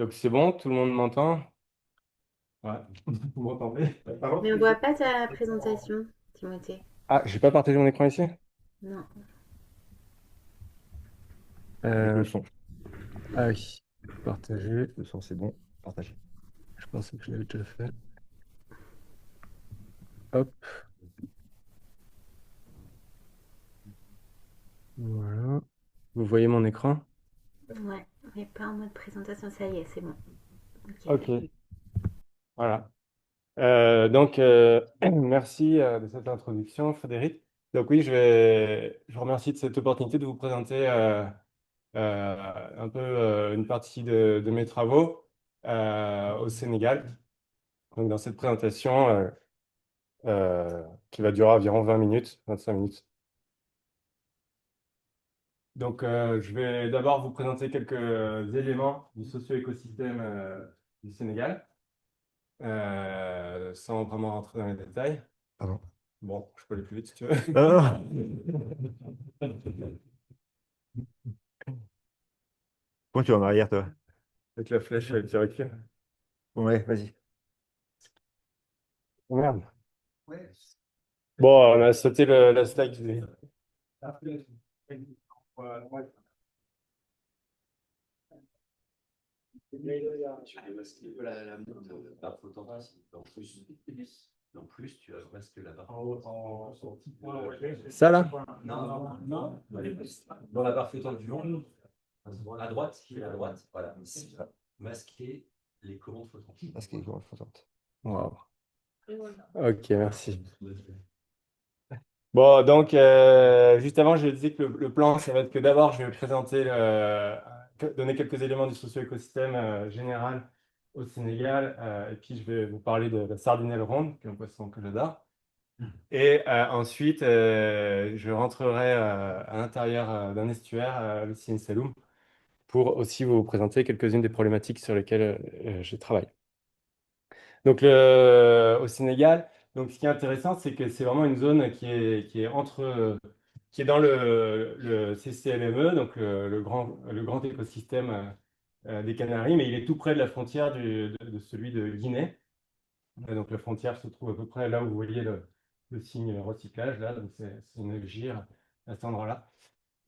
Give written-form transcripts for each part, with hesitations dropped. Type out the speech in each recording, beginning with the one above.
Donc c'est bon, tout le monde m'entend? Ouais, vous m'entendez? Par Mais contre, on voit pas ta présentation, Timothée. ah, j'ai pas partagé mon écran ici? Non. Avec le Euh, son. ah oui, partager. Le son, c'est bon. Partagez. Je pensais que je l'avais déjà fait. Hop, voilà. Vous voyez mon écran? Ouais, mais pas en mode présentation, ça y est, c'est bon. Ok. Ok, voilà. Donc, merci de cette introduction, Frédéric. Donc oui, je vous remercie de cette opportunité de vous présenter un peu une partie de mes travaux au Sénégal. Donc, dans cette présentation, qui va durer environ 20 minutes, 25 minutes. Donc, je vais d'abord vous présenter quelques éléments du socio-écosystème du Sénégal, sans vraiment rentrer dans les détails. Pardon. Bon, je peux aller plus vite si tu veux. Ah, comment tu vas en arrière, toi? Avec la flèche qui recule. Ouais, vas-y. Oh, merde. Bon, on a sauté la slide. Tu peux masquer la montre par photo ici. En plus, tu as masqué la barre. Ça là? Non, non, non. Dans la barre flottant du long, à droite, à droite, voilà. Masquer les commandes flottantes. Parce qu'il est flottante. Wow. Ok, merci. Bon, donc, juste avant, je disais que le plan, ça va être que d'abord, je vais présenter, donner quelques éléments du socio-écosystème général au Sénégal, et puis je vais vous parler de la sardinelle ronde, qui est un poisson que j'adore. Et ensuite, je rentrerai à l'intérieur d'un estuaire, le Sine Saloum, pour aussi vous présenter quelques-unes des problématiques sur lesquelles je travaille. Donc, au Sénégal, donc, ce qui est intéressant, c'est que c'est vraiment une zone qui est qui est dans le CCLME, donc le grand écosystème des Canaries, mais il est tout près de la frontière de celui de Guinée. Donc la frontière se trouve à peu près là où vous voyez le signe recyclage, là, donc c'est une gire à cet endroit-là.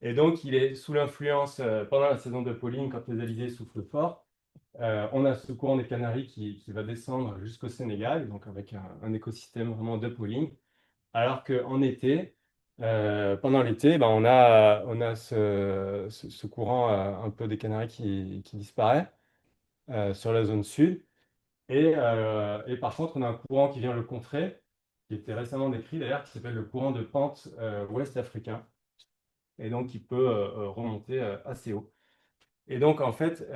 Et donc il est sous l'influence, pendant la saison de polline, quand les alizés soufflent fort, on a ce courant des Canaries qui va descendre jusqu'au Sénégal, donc avec un écosystème vraiment de polline. Alors qu'en été, pendant l'été, ben, on a ce courant un peu des Canaries qui disparaît sur la zone sud. Et par contre, on a un courant qui vient le contrer, qui était récemment décrit d'ailleurs, qui s'appelle le courant de pente ouest africain, et donc qui peut remonter assez haut. Et donc, en fait,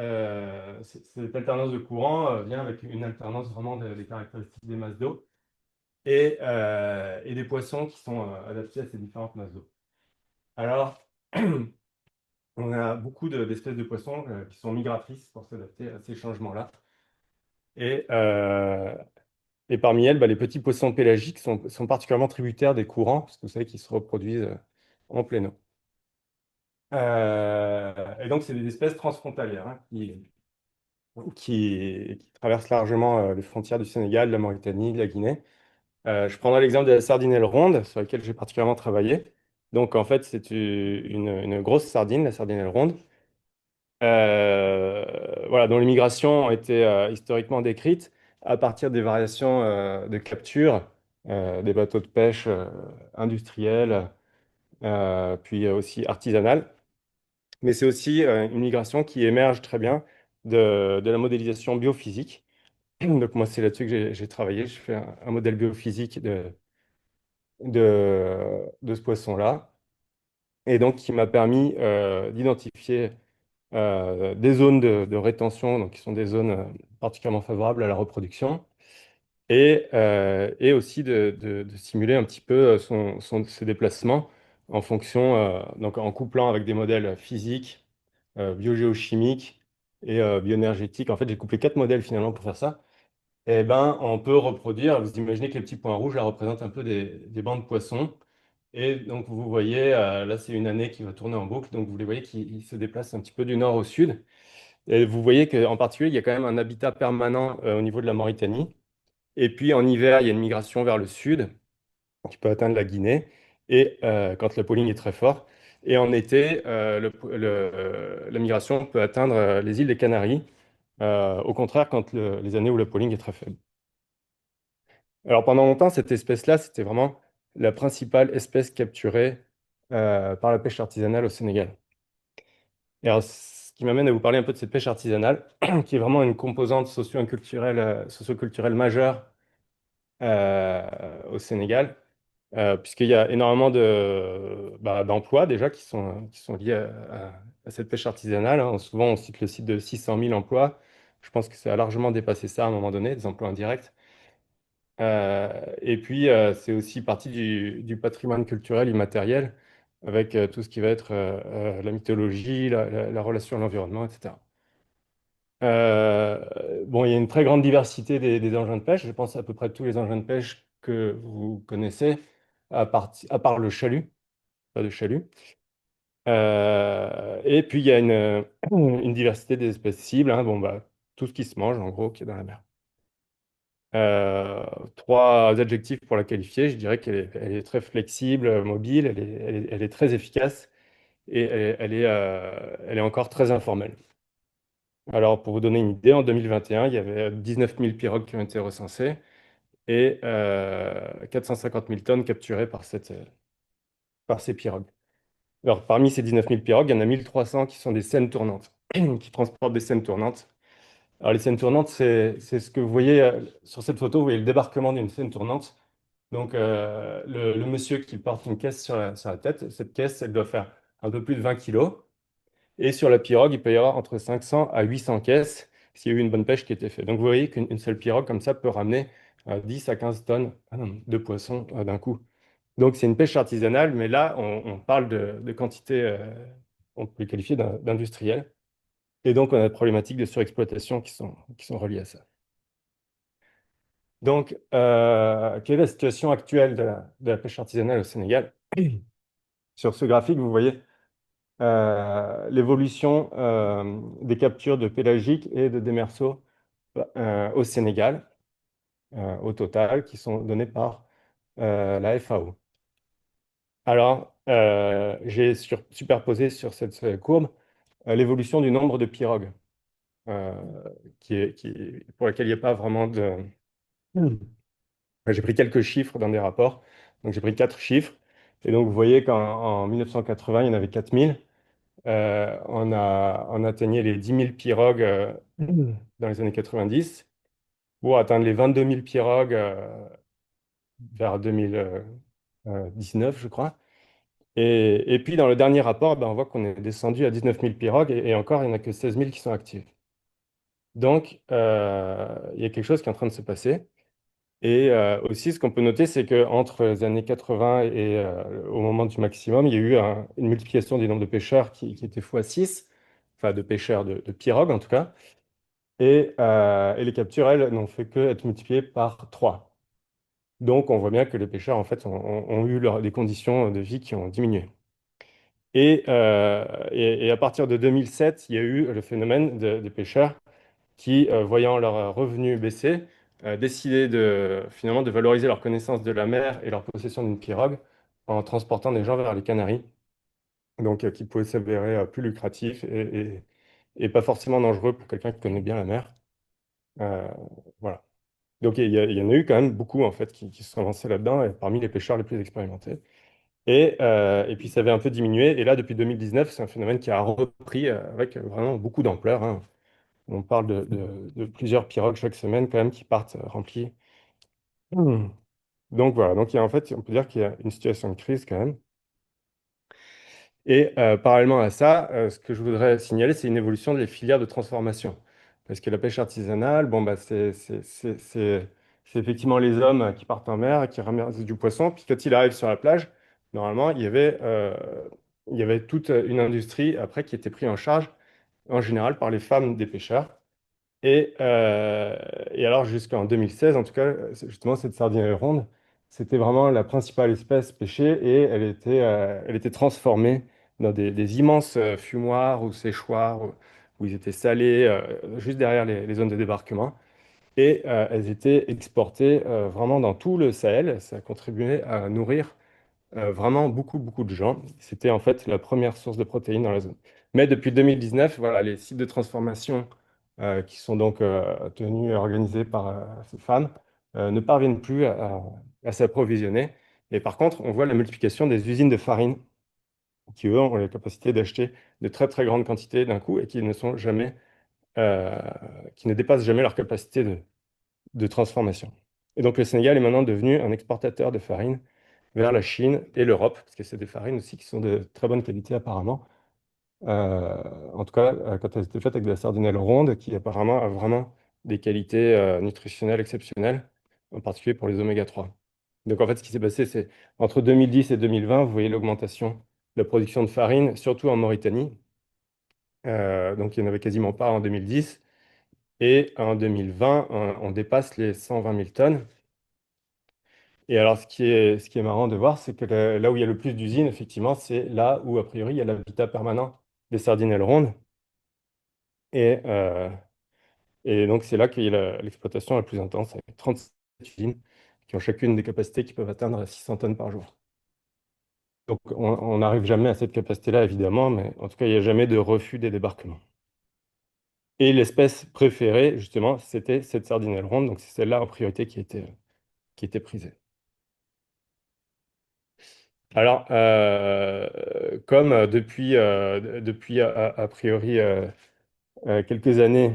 cette alternance de courant vient avec une alternance vraiment des caractéristiques des masses d'eau et des poissons qui sont adaptés à ces différentes masses d'eau. Alors, on a beaucoup d'espèces de poissons qui sont migratrices pour s'adapter à ces changements-là. Et, euh, et parmi elles, bah, les petits poissons pélagiques sont particulièrement tributaires des courants, parce que vous savez qu'ils se reproduisent en plein eau. Et donc, c'est des espèces transfrontalières hein, qui traversent largement les frontières du Sénégal, de la Mauritanie, de la Guinée. Je prendrai l'exemple de la sardinelle ronde, sur laquelle j'ai particulièrement travaillé. Donc, en fait, c'est une grosse sardine, la sardinelle ronde, voilà, dont les migrations ont été historiquement décrites à partir des variations de capture des bateaux de pêche industriels, puis aussi artisanales. Mais c'est aussi une migration qui émerge très bien de la modélisation biophysique. Donc moi, c'est là-dessus que j'ai travaillé. Je fais un modèle biophysique de ce poisson-là, et donc qui m'a permis d'identifier des zones de rétention, donc qui sont des zones particulièrement favorables à la reproduction, et aussi de simuler un petit peu ses déplacements en fonction, donc en couplant avec des modèles physiques, biogéochimiques et bioénergétiques. En fait, j'ai couplé quatre modèles finalement pour faire ça. Et ben, on peut reproduire, vous imaginez que les petits points rouges là représentent un peu des bancs de poissons. Et donc, vous voyez, là, c'est une année qui va tourner en boucle. Donc, vous les voyez qui se déplacent un petit peu du nord au sud. Et vous voyez qu'en particulier, il y a quand même un habitat permanent au niveau de la Mauritanie. Et puis en hiver, il y a une migration vers le sud qui peut atteindre la Guinée, et quand le pooling est très fort. Et en été, la migration peut atteindre les îles des Canaries, au contraire quand les années où le pooling est très faible. Alors pendant longtemps, cette espèce-là, c'était vraiment la principale espèce capturée par la pêche artisanale au Sénégal. Et alors, ce qui m'amène à vous parler un peu de cette pêche artisanale, qui est vraiment une composante socio-culturelle majeure au Sénégal, puisqu'il y a énormément d'emplois déjà qui sont liés à cette pêche artisanale, hein. Souvent, on cite le site de 600 000 emplois. Je pense que ça a largement dépassé ça à un moment donné, des emplois indirects. Et puis, c'est aussi partie du patrimoine culturel immatériel, avec tout ce qui va être la mythologie, la relation à l'environnement, etc. Bon, il y a une très grande diversité des engins de pêche. Je pense à peu près tous les engins de pêche que vous connaissez, à part le chalut, pas de chalut. Et puis, il y a une diversité des espèces cibles, hein. Bon, bah, tout ce qui se mange, en gros, qui est dans la mer. Trois adjectifs pour la qualifier. Je dirais elle est très flexible, mobile, elle est très efficace et elle est encore très informelle. Alors, pour vous donner une idée, en 2021, il y avait 19 000 pirogues qui ont été recensées et 450 000 tonnes capturées par ces pirogues. Alors, parmi ces 19 000 pirogues, il y en a 1300 qui sont des scènes tournantes, qui transportent des scènes tournantes. Alors, les scènes tournantes, c'est ce que vous voyez sur cette photo, vous voyez le débarquement d'une scène tournante. Donc, le monsieur qui porte une caisse sur la tête, cette caisse, elle doit faire un peu plus de 20 kilos. Et sur la pirogue, il peut y avoir entre 500 à 800 caisses s'il y a eu une bonne pêche qui était faite. Donc, vous voyez qu'une seule pirogue comme ça peut ramener 10 à 15 tonnes de poissons d'un coup. Donc, c'est une pêche artisanale, mais là, on parle de quantité, on peut les qualifier d'industrielle. Et donc, on a des problématiques de surexploitation qui sont reliées à ça. Donc, quelle est la situation actuelle de la pêche artisanale au Sénégal? Sur ce graphique, vous voyez l'évolution des captures de pélagiques et de démersaux au Sénégal, au total, qui sont données par la FAO. Alors, j'ai superposé sur cette courbe l'évolution du nombre de pirogues, euh, pour laquelle il n'y a pas vraiment de... J'ai pris quelques chiffres dans des rapports. Donc, j'ai pris 4 chiffres. Et donc, vous voyez qu'en 1980, il y en avait 4000. On atteignait les 10 000 pirogues dans les années 90 pour atteindre les 22 000 pirogues vers 2019, je crois. Et puis, dans le dernier rapport, ben, on voit qu'on est descendu à 19 000 pirogues et encore, il n'y en a que 16 000 qui sont actives. Donc, il y a quelque chose qui est en train de se passer. Et aussi, ce qu'on peut noter, c'est qu'entre les années 80 et au moment du maximum, il y a eu une multiplication du nombre de pêcheurs qui était x6, enfin de pêcheurs de pirogues en tout cas. Et les captures, elles, n'ont fait que être multipliées par 3. Donc, on voit bien que les pêcheurs, en fait, ont eu des conditions de vie qui ont diminué. Et à partir de 2007, il y a eu le phénomène des pêcheurs qui, voyant leurs revenus baisser, décidaient finalement de valoriser leur connaissance de la mer et leur possession d'une pirogue en transportant des gens vers les Canaries, donc qui pouvaient s'avérer plus lucratifs et pas forcément dangereux pour quelqu'un qui connaît bien la mer. Euh, voilà. Donc il y en a eu quand même beaucoup en fait qui se sont lancés là-dedans et parmi les pêcheurs les plus expérimentés. Et puis ça avait un peu diminué. Et là, depuis 2019, c'est un phénomène qui a repris avec vraiment beaucoup d'ampleur, hein. On parle de plusieurs pirogues chaque semaine quand même qui partent remplies. Hmm. Donc voilà, donc il y a, en fait, on peut dire qu'il y a une situation de crise quand même. Et parallèlement à ça, ce que je voudrais signaler, c'est une évolution des filières de transformation. Parce que la pêche artisanale, bon, bah, c'est effectivement les hommes qui partent en mer et qui ramassent du poisson. Puis quand ils arrivent sur la plage, normalement, il y avait toute une industrie après qui était prise en charge, en général, par les femmes des pêcheurs. Et alors, jusqu'en 2016, en tout cas, justement, cette sardine ronde, c'était vraiment la principale espèce pêchée et elle était transformée dans des immenses fumoirs ou séchoirs où ils étaient salés juste derrière les zones de débarquement. Et elles étaient exportées vraiment dans tout le Sahel. Ça contribuait à nourrir vraiment beaucoup, beaucoup de gens. C'était en fait la première source de protéines dans la zone. Mais depuis 2019, voilà, les sites de transformation qui sont donc tenus et organisés par ces femmes ne parviennent plus à s'approvisionner. Et par contre, on voit la multiplication des usines de farine qui, eux, ont la capacité d'acheter de très, très grandes quantités d'un coup et qui ne sont jamais, euh, qui ne dépassent jamais leur capacité de transformation. Et donc le Sénégal est maintenant devenu un exportateur de farine vers la Chine et l'Europe, parce que c'est des farines aussi qui sont de très bonne qualité apparemment. Euh, En tout cas, quand elles étaient faites avec de la sardinelle ronde, qui apparemment a vraiment des qualités nutritionnelles exceptionnelles, en particulier pour les oméga 3. Donc en fait, ce qui s'est passé, c'est entre 2010 et 2020, vous voyez l'augmentation de la production de farine, surtout en Mauritanie. Donc il n'y en avait quasiment pas en 2010. Et en 2020, on dépasse les 120 000 tonnes. Et alors, ce qui est marrant de voir, c'est que là où il y a le plus d'usines, effectivement, c'est là où, a priori, il y a l'habitat permanent des sardinelles rondes. Et, euh, et donc, c'est là qu'il y a l'exploitation la plus intense, avec 37 usines qui ont chacune des capacités qui peuvent atteindre 600 tonnes par jour. Donc, on n'arrive jamais à cette capacité-là, évidemment, mais en tout cas, il n'y a jamais de refus des débarquements. Et l'espèce préférée, justement, c'était cette sardinelle ronde. Donc, c'est celle-là en priorité qui était prisée. Alors, comme depuis a priori quelques années,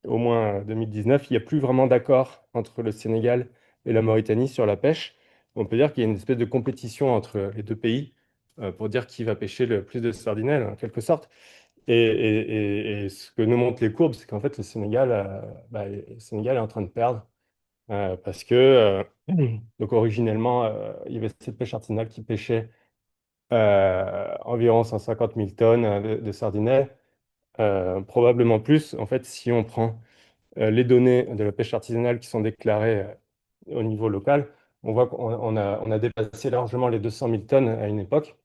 au moins 2019, il n'y a plus vraiment d'accord entre le Sénégal et la Mauritanie sur la pêche. On peut dire qu'il y a une espèce de compétition entre les deux pays pour dire qui va pêcher le plus de sardinelles, en quelque sorte. Et ce que nous montrent les courbes, c'est qu'en fait, le Sénégal est en train de perdre parce que, donc originellement, il y avait cette pêche artisanale qui pêchait environ 150 000 tonnes de sardinelles, probablement plus. En fait, si on prend les données de la pêche artisanale qui sont déclarées au niveau local, on voit qu'on a dépassé largement les 200 000 tonnes à une époque.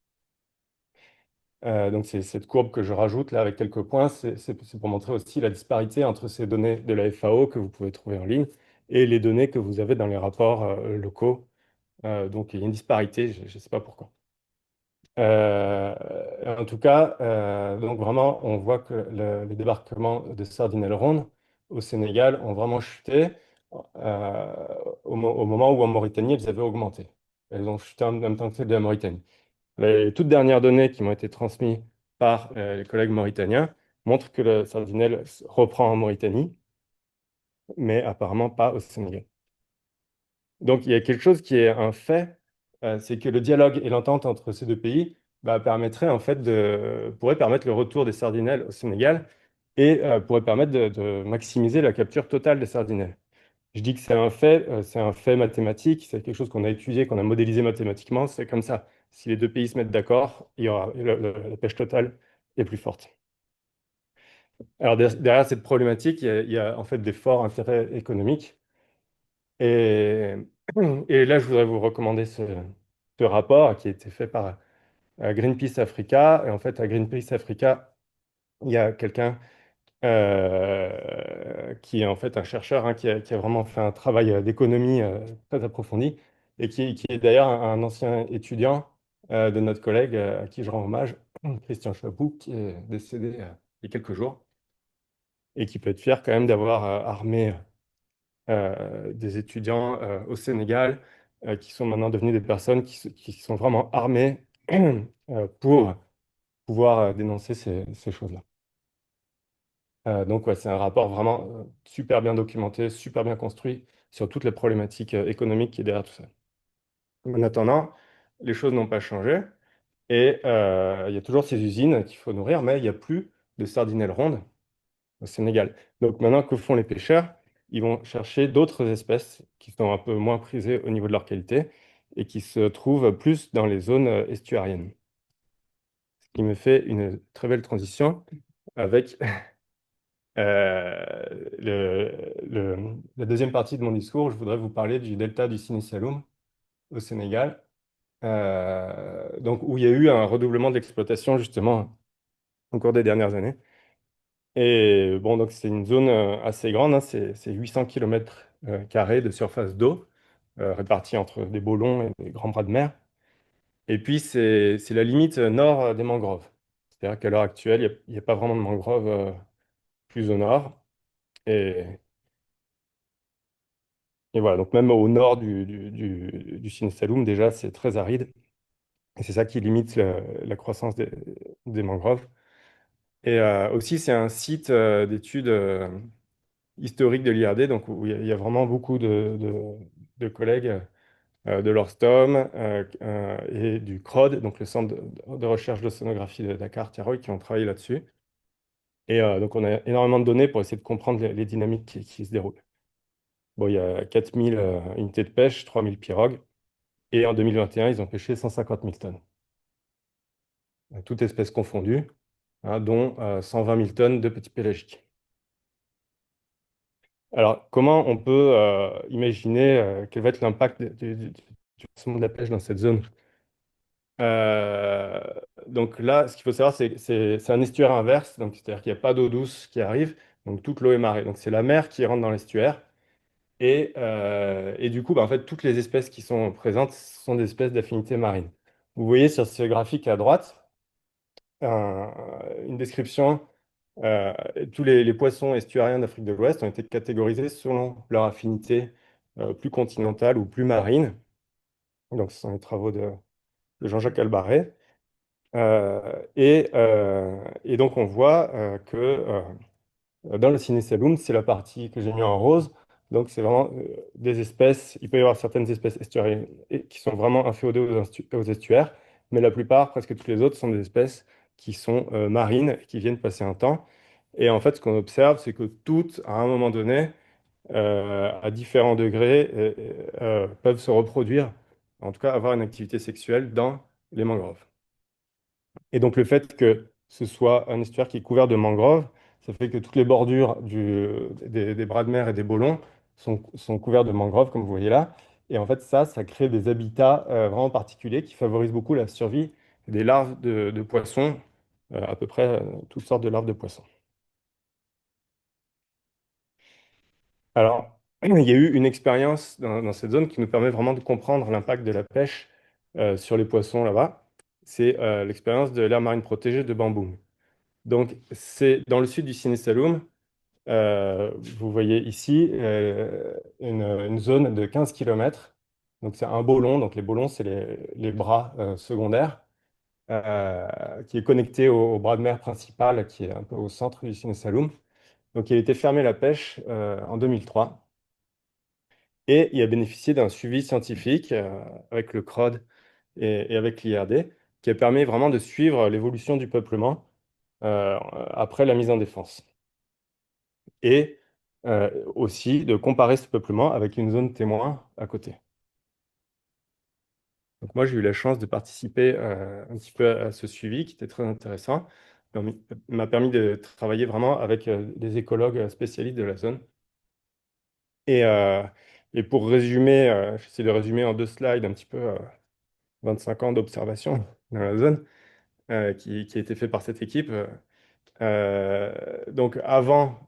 Donc, c'est cette courbe que je rajoute là avec quelques points. C'est pour montrer aussi la disparité entre ces données de la FAO que vous pouvez trouver en ligne et les données que vous avez dans les rapports locaux. Donc, il y a une disparité, je ne sais pas pourquoi. Euh, En tout cas, donc vraiment, on voit que les débarquements de sardinelles rondes au Sénégal ont vraiment chuté euh, au moment où en Mauritanie, elles avaient augmenté. Elles ont chuté en même temps que celles de la Mauritanie. Les toutes dernières données qui m'ont été transmises par les collègues mauritaniens montrent que le sardinelle reprend en Mauritanie, mais apparemment pas au Sénégal. Donc, il y a quelque chose qui est un fait, c'est que le dialogue et l'entente entre ces deux pays permettrait en fait pourrait permettre le retour des sardinelles au Sénégal et pourrait permettre de maximiser la capture totale des sardinelles. Je dis que c'est un fait mathématique, c'est quelque chose qu'on a étudié, qu'on a modélisé mathématiquement, c'est comme ça. Si les deux pays se mettent d'accord, il y aura la pêche totale est plus forte. Alors derrière cette problématique, il y a en fait des forts intérêts économiques. Et, et là, je voudrais vous recommander ce rapport qui a été fait par Greenpeace Africa. Et en fait, à Greenpeace Africa, il y a quelqu'un qui est en fait un chercheur qui a vraiment fait un travail d'économie très approfondi et qui est d'ailleurs un ancien étudiant de notre collègue à qui je rends hommage, Christian Chaput, qui est décédé il y a quelques jours et qui peut être fier quand même d'avoir armé des étudiants au Sénégal qui sont maintenant devenus des personnes qui sont vraiment armées pour pouvoir dénoncer ces choses-là. Donc, ouais, c'est un rapport vraiment super bien documenté, super bien construit sur toutes les problématiques économiques qui est derrière tout ça. En attendant, les choses n'ont pas changé et il y a toujours ces usines qu'il faut nourrir, mais il n'y a plus de sardinelles rondes au Sénégal. Donc maintenant, que font les pêcheurs? Ils vont chercher d'autres espèces qui sont un peu moins prisées au niveau de leur qualité et qui se trouvent plus dans les zones estuariennes. Ce qui me fait une très belle transition avec la deuxième partie de mon discours. Je voudrais vous parler du delta du Sine Saloum au Sénégal, donc où il y a eu un redoublement d'exploitation justement au cours des dernières années. Et bon, donc c'est une zone assez grande, hein, c'est 800 km² de surface d'eau, répartie entre des bolons et des grands bras de mer. Et puis c'est la limite nord des mangroves. C'est-à-dire qu'à l'heure actuelle, il n'y a pas vraiment de mangroves plus au nord. Et, et voilà, donc même au nord du Sinestalum, déjà, c'est très aride. Et c'est ça qui limite la croissance des mangroves. Et aussi, c'est un site d'études historiques de l'IRD, donc où il y a vraiment beaucoup de collègues de l'Orstom et du CROD, donc le Centre de recherche d'océanographie de Dakar-Tiaroy, qui ont travaillé là-dessus. Et donc, on a énormément de données pour essayer de comprendre les dynamiques qui se déroulent. Bon, il y a 4000 unités de pêche, 3000 pirogues, et en 2021, ils ont pêché 150 000 tonnes, toutes espèces confondues, hein, dont 120 000 tonnes de petits pélagiques. Alors, comment on peut imaginer quel va être l'impact du lancement de la pêche dans cette zone? Euh, donc là, ce qu'il faut savoir, c'est un estuaire inverse, donc c'est-à-dire qu'il n'y a pas d'eau douce qui arrive, donc toute l'eau est marée. Donc c'est la mer qui rentre dans l'estuaire. Et du coup, bah, en fait, toutes les espèces qui sont présentes sont des espèces d'affinité marine. Vous voyez sur ce graphique à droite un- une description. euh, Tous les poissons estuariens d'Afrique de l'Ouest ont été catégorisés selon leur affinité plus continentale ou plus marine. Donc, ce sont les travaux de Jean-Jacques Albarré. Et donc, on voit dans le Cinesellum, c'est la partie que j'ai mis en rose. Donc, c'est vraiment des espèces. Il peut y avoir certaines espèces estuariennes qui sont vraiment inféodées aux estuaires, mais la plupart, presque toutes les autres, sont des espèces qui sont marines et qui viennent passer un temps. Et en fait, ce qu'on observe, c'est que toutes, à un moment donné, à différents degrés, peuvent se reproduire, en tout cas avoir une activité sexuelle dans les mangroves. Et donc le fait que ce soit un estuaire qui est couvert de mangroves, ça fait que toutes les bordures des bras de mer et des bolons sont couverts de mangroves, comme vous voyez là. Et en fait, ça crée des habitats vraiment particuliers qui favorisent beaucoup la survie des larves de poissons, à peu près toutes sortes de larves de poissons. Alors, il y a eu une expérience dans cette zone qui nous permet vraiment de comprendre l'impact de la pêche sur les poissons là-bas. C'est l'expérience de l'aire marine protégée de Bamboum. Donc, c'est dans le sud du Sinestalum. Vous voyez ici une zone de 15 km. Donc, c'est un bolon. Donc, les bolons, c'est les bras secondaires qui est connecté au bras de mer principal qui est un peu au centre du Sinestalum. Donc, il a été fermé à la pêche en 2003 et il a bénéficié d'un suivi scientifique avec le CROD et avec l'IRD qui a permis vraiment de suivre l'évolution du peuplement après la mise en défense. Et aussi de comparer ce peuplement avec une zone témoin à côté. Donc moi, j'ai eu la chance de participer un petit peu à ce suivi qui était très intéressant. M'a permis de travailler vraiment avec des écologues spécialistes de la zone. Et, euh, et pour résumer, j'essaie de résumer en 2 slides un petit peu 25 ans d'observation dans la zone qui a été fait par cette équipe. Donc avant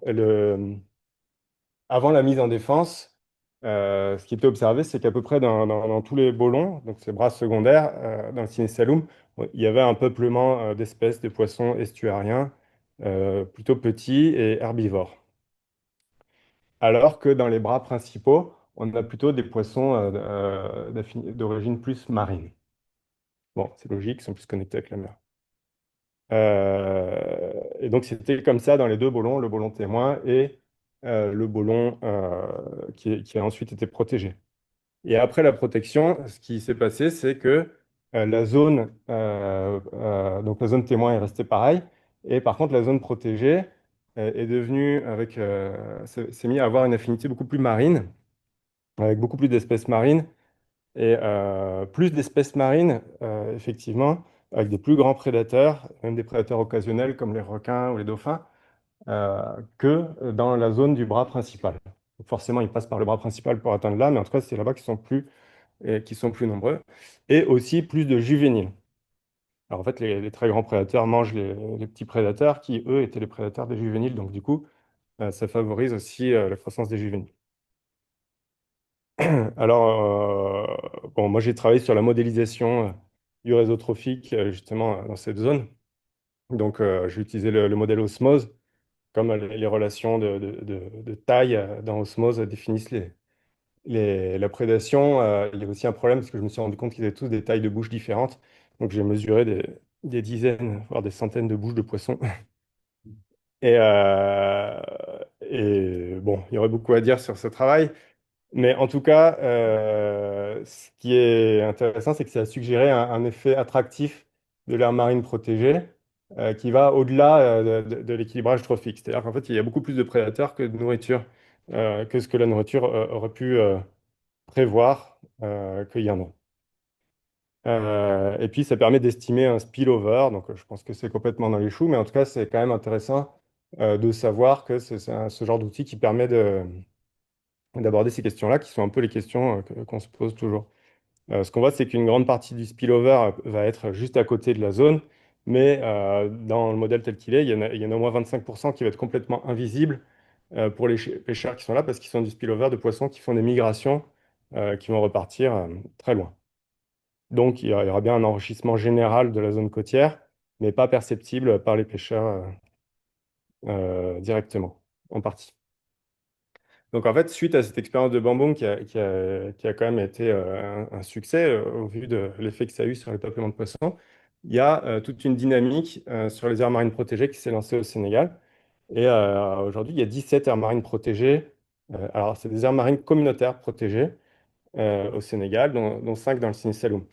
la mise en défense, ce qui était observé, c'est qu'à peu près dans tous les bolons, donc ces bras secondaires, dans le Sinestalum, il y avait un peuplement d'espèces de poissons estuariens plutôt petits et herbivores. Alors que dans les bras principaux, on a plutôt des poissons d'origine plus marine. Bon, c'est logique, ils sont plus connectés avec la mer. Et donc c'était comme ça dans les deux bolons, le bolon témoin et le bolon qui a ensuite été protégé. Et après la protection, ce qui s'est passé, c'est que donc la zone témoin est restée pareille, et par contre la zone protégée est devenue s'est mis à avoir une affinité beaucoup plus marine, avec beaucoup plus d'espèces marines et plus d'espèces marines, effectivement, avec des plus grands prédateurs, même des prédateurs occasionnels comme les requins ou les dauphins, que dans la zone du bras principal. Donc forcément, ils passent par le bras principal pour atteindre là, mais en tout cas, c'est là-bas qu'ils sont plus nombreux. Et aussi plus de juvéniles. Alors en fait, les très grands prédateurs mangent les petits prédateurs qui, eux, étaient les prédateurs des juvéniles. Donc du coup, ça favorise aussi la croissance des juvéniles. Alors, bon, moi j'ai travaillé sur la modélisation du réseau trophique justement dans cette zone. Donc j'ai utilisé le modèle Osmose, comme les relations de taille dans Osmose définissent la prédation. Il y a aussi un problème parce que je me suis rendu compte qu'ils avaient tous des tailles de bouches différentes. Donc j'ai mesuré des dizaines, voire des centaines de bouches de poissons. Et bon, il y aurait beaucoup à dire sur ce travail. Mais en tout cas, ce qui est intéressant, c'est que ça a suggéré un effet attractif de l'aire marine protégée qui va au-delà de l'équilibrage trophique. C'est-à-dire qu'en fait, il y a beaucoup plus de prédateurs que de nourriture, que ce que la nourriture aurait pu prévoir qu'il y en a. Et puis, ça permet d'estimer un spillover. Donc, je pense que c'est complètement dans les choux, mais en tout cas, c'est quand même intéressant de savoir que c'est ce genre d'outil qui permet d'aborder ces questions-là, qui sont un peu les questions qu'on se pose toujours. Ce qu'on voit, c'est qu'une grande partie du spillover va être juste à côté de la zone, mais dans le modèle tel qu'il est, il y en a au moins 25% qui va être complètement invisible pour les pêcheurs qui sont là, parce qu'ils sont du spillover de poissons qui font des migrations qui vont repartir très loin. Donc, il y aura bien un enrichissement général de la zone côtière, mais pas perceptible par les pêcheurs directement, en partie. Donc en fait, suite à cette expérience de Bambang qui a quand même été un succès au vu de l'effet que ça a eu sur les peuplements de poissons, il y a toute une dynamique sur les aires marines protégées qui s'est lancée au Sénégal. Et aujourd'hui, il y a 17 aires marines protégées. Alors, c'est des aires marines communautaires protégées au Sénégal, dont 5 dans le Sine Saloum.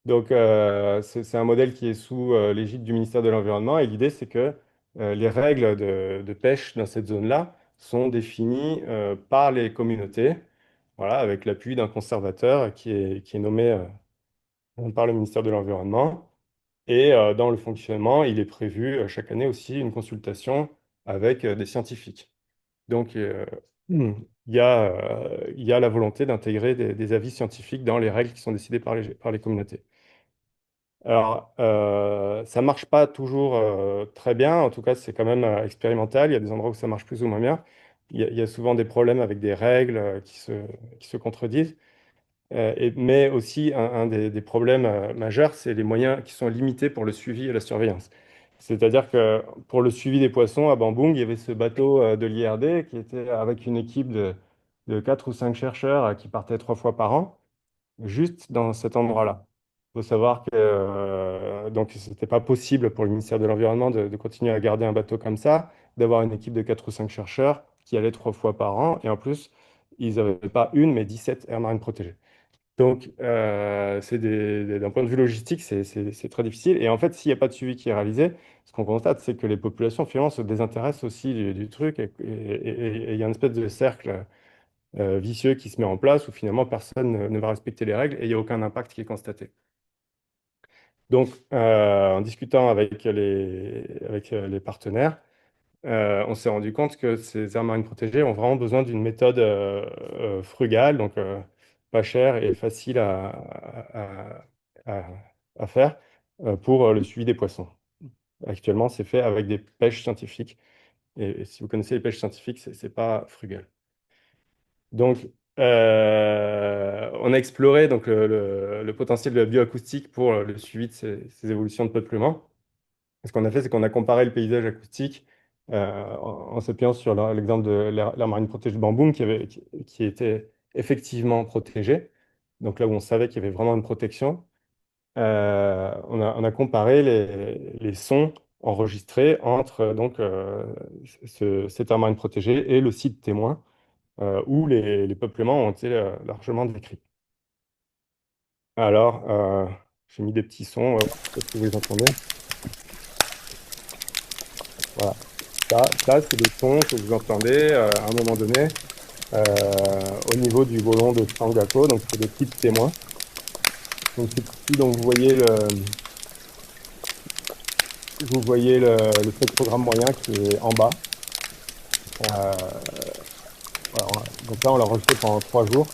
Donc, c'est un modèle qui est sous l'égide du ministère de l'Environnement. Et l'idée, c'est que les règles de pêche dans cette zone-là sont définies par les communautés, voilà, avec l'appui d'un conservateur qui est nommé par le ministère de l'Environnement. Et dans le fonctionnement, il est prévu chaque année aussi une consultation avec des scientifiques. Donc, il y a la volonté d'intégrer des avis scientifiques dans les règles qui sont décidées par les communautés. Alors, ça ne marche pas toujours très bien, en tout cas, c'est quand même expérimental. Il y a des endroits où ça marche plus ou moins bien. Il y a souvent des problèmes avec des règles qui se contredisent. Mais aussi, un des problèmes majeurs, c'est les moyens qui sont limités pour le suivi et la surveillance. C'est-à-dire que pour le suivi des poissons à Bambung, il y avait ce bateau de l'IRD qui était avec une équipe de 4 ou 5 chercheurs qui partaient 3 fois par an juste dans cet endroit-là. Il faut savoir que donc c'était pas possible pour le ministère de l'Environnement de continuer à garder un bateau comme ça, d'avoir une équipe de 4 ou 5 chercheurs qui allaient 3 fois par an, et en plus, ils n'avaient pas une, mais 17 aires marines protégées. Donc, d'un point de vue logistique, c'est très difficile. Et en fait, s'il n'y a pas de suivi qui est réalisé, ce qu'on constate, c'est que les populations, finalement, se désintéressent aussi du truc, et il y a une espèce de cercle vicieux qui se met en place où finalement personne ne va respecter les règles et il n'y a aucun impact qui est constaté. Donc, en discutant avec les partenaires, on s'est rendu compte que ces aires marines protégées ont vraiment besoin d'une méthode frugale, donc pas chère et facile à- à faire pour le suivi des poissons. Actuellement, c'est fait avec des pêches scientifiques. Et si vous connaissez les pêches scientifiques, c'est pas frugal. Donc, on a exploré donc, le potentiel de la bioacoustique pour le suivi de ces évolutions de peuplement. Ce qu'on a fait, c'est qu'on a comparé le paysage acoustique en s'appuyant sur l'exemple de l'aire marine protégée de Bamboum qui était effectivement protégée. Donc là où on savait qu'il y avait vraiment une protection, on a comparé les sons enregistrés entre donc, cette aire marine protégée et le site témoin où les peuplements ont été largement décrits. Alors, j'ai mis des petits sons, peut-être que vous les entendez. Voilà. Ça c'est des sons que vous entendez à un moment donné au niveau du volon de Sangako, donc c'est des types témoins. Donc, donc vous voyez le spectrogramme moyen qui est en bas. Euh, voilà, donc là, on l'a enregistré pendant 3 jours.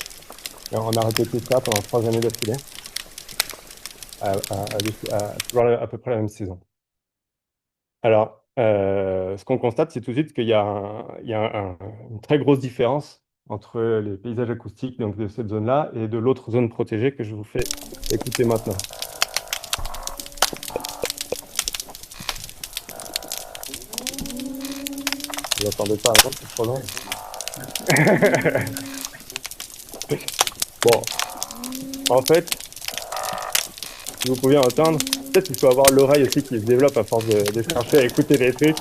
Et on a répété ça pendant 3 années d'affilée. toujours à peu près la même saison. Alors, ce qu'on constate, c'est tout de suite qu'il y a, une très grosse différence entre les paysages acoustiques donc de cette zone-là et de l'autre zone protégée que je vous fais écouter maintenant. Vous n'entendez pas, non? C'est trop long. Bon, en fait, si vous pouviez entendre, peut-être qu'il faut avoir l'oreille aussi qui se développe à force de chercher à écouter les trucs.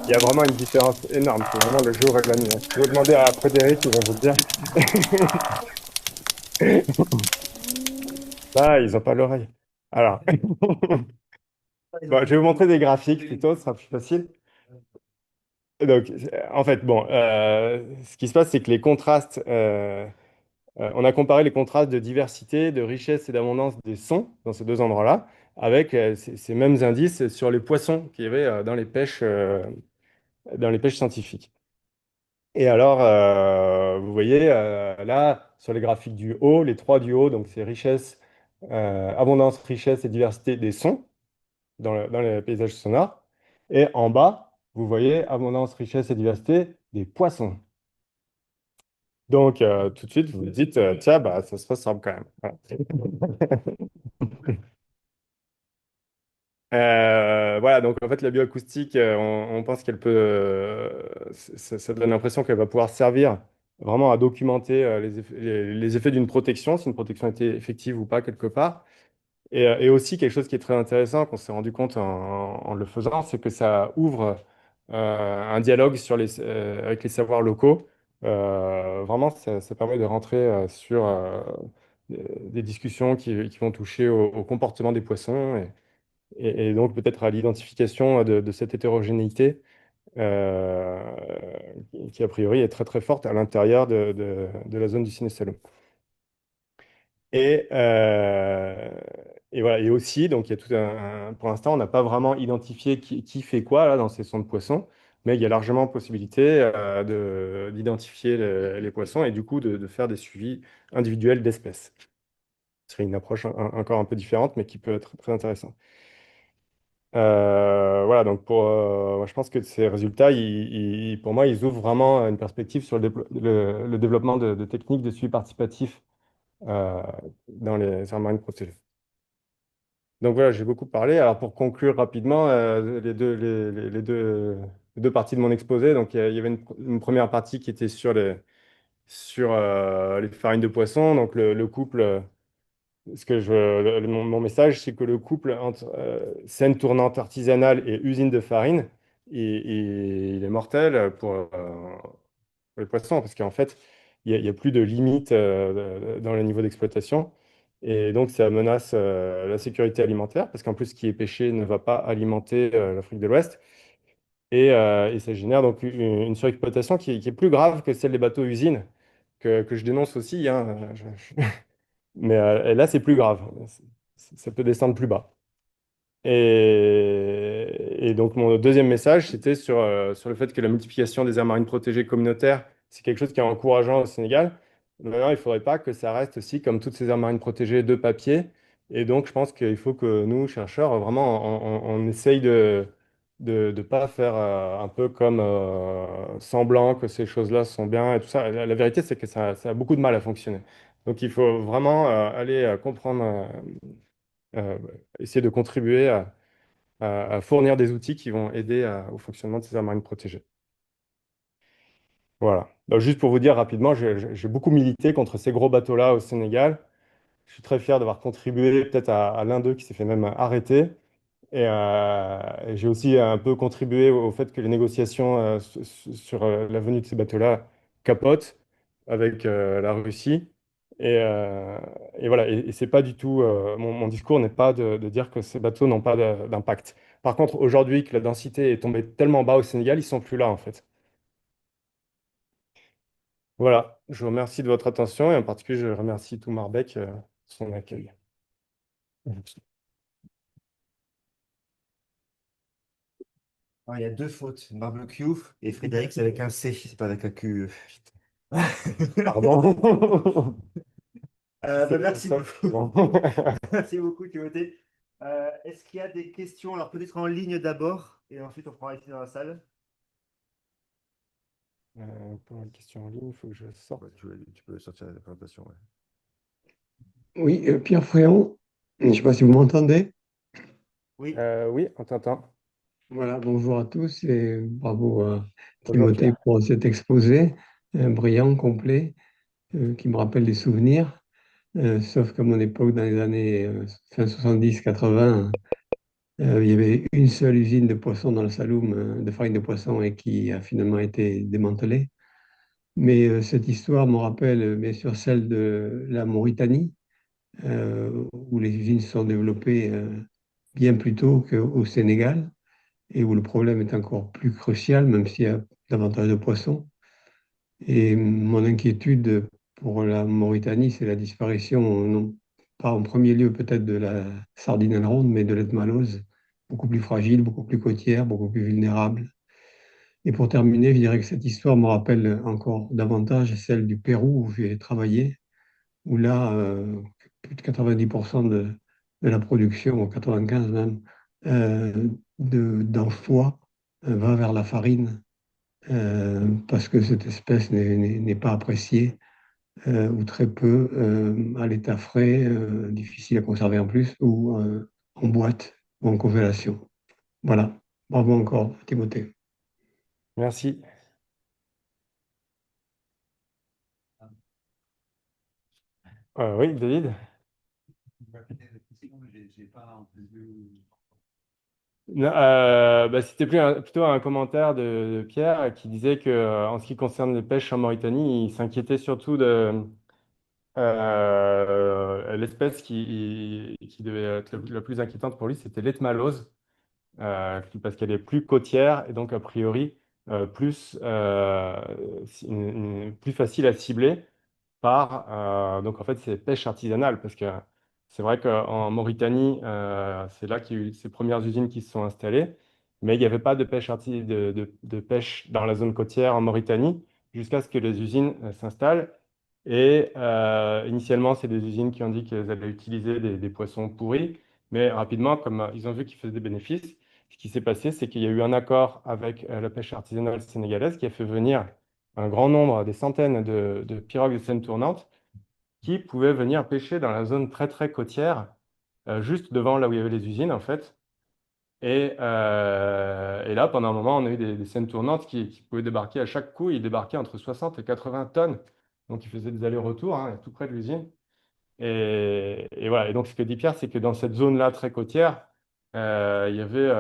Il y a vraiment une différence énorme. C'est vraiment le jour et la nuit, hein. Si vous demandez à Frédéric, il va vous le dire. Ah, ils n'ont pas l'oreille. Alors, bon, je vais vous montrer des graphiques plutôt, ce sera plus facile. Donc, en fait, bon, ce qui se passe, c'est que les contrastes, on a comparé les contrastes de diversité, de richesse et d'abondance des sons dans ces deux endroits-là, avec ces mêmes indices sur les poissons qu'il y avait dans les pêches scientifiques. Et alors, vous voyez là, sur les graphiques du haut, les trois du haut, donc c'est richesse, abondance, richesse et diversité des sons dans les paysages sonores. Et en bas, vous voyez abondance, richesse et diversité des poissons. Donc, tout de suite, vous vous dites, tiens, bah, ça se ressemble quand même. Voilà. Voilà, donc en fait, la bioacoustique, on pense qu'elle peut, ça donne l'impression qu'elle va pouvoir servir vraiment à documenter les effets d'une protection, si une protection était effective ou pas quelque part. Et aussi, quelque chose qui est très intéressant, qu'on s'est rendu compte en le faisant, c'est que ça ouvre un dialogue avec les savoirs locaux. Vraiment, ça permet de rentrer sur des discussions qui vont toucher au comportement des poissons et donc peut-être à l'identification de cette hétérogénéité euh, qui, a priori, est très très forte à l'intérieur de la zone du Ciné-Salon. Et, euh, et voilà, et aussi, donc il y a pour l'instant, on n'a pas vraiment identifié qui fait quoi là, dans ces sons de poissons, mais il y a largement possibilité d'identifier les poissons et du coup de faire des suivis individuels d'espèces. Ce serait une approche encore un peu différente, mais qui peut être très intéressante. Voilà, donc moi, je pense que ces résultats, pour moi, ils ouvrent vraiment une perspective sur le développement de techniques de suivi participatif euh, dans les aires marines protégées. Donc voilà, j'ai beaucoup parlé. Alors pour conclure rapidement, les deux parties de mon exposé, donc il y avait une première partie qui était sur les farines de poisson, donc le couple. Mon message, c'est que le couple entre scène tournante artisanale et usine de farine, il est mortel pour les poissons, parce qu'en fait, il y a plus de limites dans le niveau d'exploitation. Et donc, ça menace la sécurité alimentaire, parce qu'en plus, ce qui est pêché ne va pas alimenter l'Afrique de l'Ouest. Et ça génère donc une surexploitation qui est plus grave que celle des bateaux-usines, que je dénonce aussi, hein. Mais là, c'est plus grave. Ça peut descendre plus bas. Et donc, mon deuxième message, c'était sur le fait que la multiplication des aires marines protégées communautaires, c'est quelque chose qui est encourageant au Sénégal. Maintenant, il ne faudrait pas que ça reste aussi comme toutes ces aires marines protégées de papier. Et donc, je pense qu'il faut que nous, chercheurs, vraiment, on essaye de pas faire un peu comme semblant que ces choses-là sont bien et tout ça. La vérité, c'est que ça a beaucoup de mal à fonctionner. Donc, il faut vraiment aller comprendre, euh, essayer de contribuer à fournir des outils qui vont aider au fonctionnement de ces aires marines protégées. Voilà. Donc, juste pour vous dire rapidement, j'ai beaucoup milité contre ces gros bateaux-là au Sénégal. Je suis très fier d'avoir contribué peut-être à l'un d'eux qui s'est fait même arrêter. Et j'ai aussi un peu contribué au fait que les négociations sur la venue de ces bateaux-là capotent avec la Russie. Et, euh, et voilà, et c'est pas du tout, mon discours n'est pas de dire que ces bateaux n'ont pas d'impact. Par contre, aujourd'hui, que la densité est tombée tellement bas au Sénégal, ils sont plus là en fait. Voilà, je vous remercie de votre attention et en particulier, je remercie tout Marbek de son accueil. Alors, il y a deux fautes, barbecue et Frédéric, c'est avec un C, c'est pas avec un Q. Pardon. Merci Ça, c'est beaucoup. bon. Merci beaucoup, Timothée. Est-ce qu'il y a des questions? Alors, peut-être en ligne d'abord, et ensuite on prendra ici dans la salle. Pour une question en ligne, il faut que je sorte. Ouais, tu peux sortir la présentation. Ouais. Oui, Pierre Fréon, je ne sais pas si vous m'entendez. Oui, Oui, on t'entend. Voilà, bonjour à tous et bravo à Bonjour Timothée Pierre. pour cet exposé brillant, complet, qui me rappelle des souvenirs. Sauf qu'à mon époque, dans les années fin 70-80, il y avait une seule usine de poisson dans le Saloum, de farine de poisson, et qui a finalement été démantelée. Mais cette histoire me rappelle bien sûr celle de la Mauritanie, où les usines se sont développées bien plus tôt qu'au Sénégal, et où le problème est encore plus crucial, même s'il y a davantage de poissons. Et mon inquiétude pour la Mauritanie, c'est la disparition, non pas en premier lieu peut-être de la sardine ronde, mais de l'Etmalose, beaucoup plus fragile, beaucoup plus côtière, beaucoup plus vulnérable. Et pour terminer, je dirais que cette histoire me rappelle encore davantage celle du Pérou où j'ai travaillé, où là, plus de 90% de la production, ou 95 même, d'anchois va vers la farine, parce que cette espèce n'est pas appréciée, ou très peu, à l'état frais, difficile à conserver en plus, ou en boîte, ou en congélation. Voilà. Bravo encore, Timothée. Merci. Oui, David? Non, bah, c'était plutôt un commentaire de Pierre qui disait que, en ce qui concerne les pêches en Mauritanie, il s'inquiétait surtout de l'espèce qui devait être la plus inquiétante pour lui, c'était l'étmalose, parce qu'elle est plus côtière et donc a priori plus facile à cibler par donc en fait c'est pêche artisanale parce que c'est vrai qu'en Mauritanie c'est là qu'il y a eu ces premières usines qui se sont installées, mais il n'y avait pas de de pêche dans la zone côtière en Mauritanie jusqu'à ce que les usines s'installent. Et initialement c'est des usines qui ont dit qu'elles allaient utiliser des poissons pourris, mais rapidement comme ils ont vu qu'ils faisaient des bénéfices, ce qui s'est passé c'est qu'il y a eu un accord avec la pêche artisanale sénégalaise qui a fait venir un grand nombre, des centaines de pirogues de scène tournante qui pouvaient venir pêcher dans la zone très très côtière, juste devant là où il y avait les usines en fait. Et là, pendant un moment, on a eu des scènes tournantes qui pouvaient débarquer à chaque coup. Ils débarquaient entre 60 et 80 tonnes. Donc ils faisaient des allers-retours hein, tout près de l'usine. Et voilà. Et donc, ce que dit Pierre, c'est que dans cette zone-là très côtière, il y avait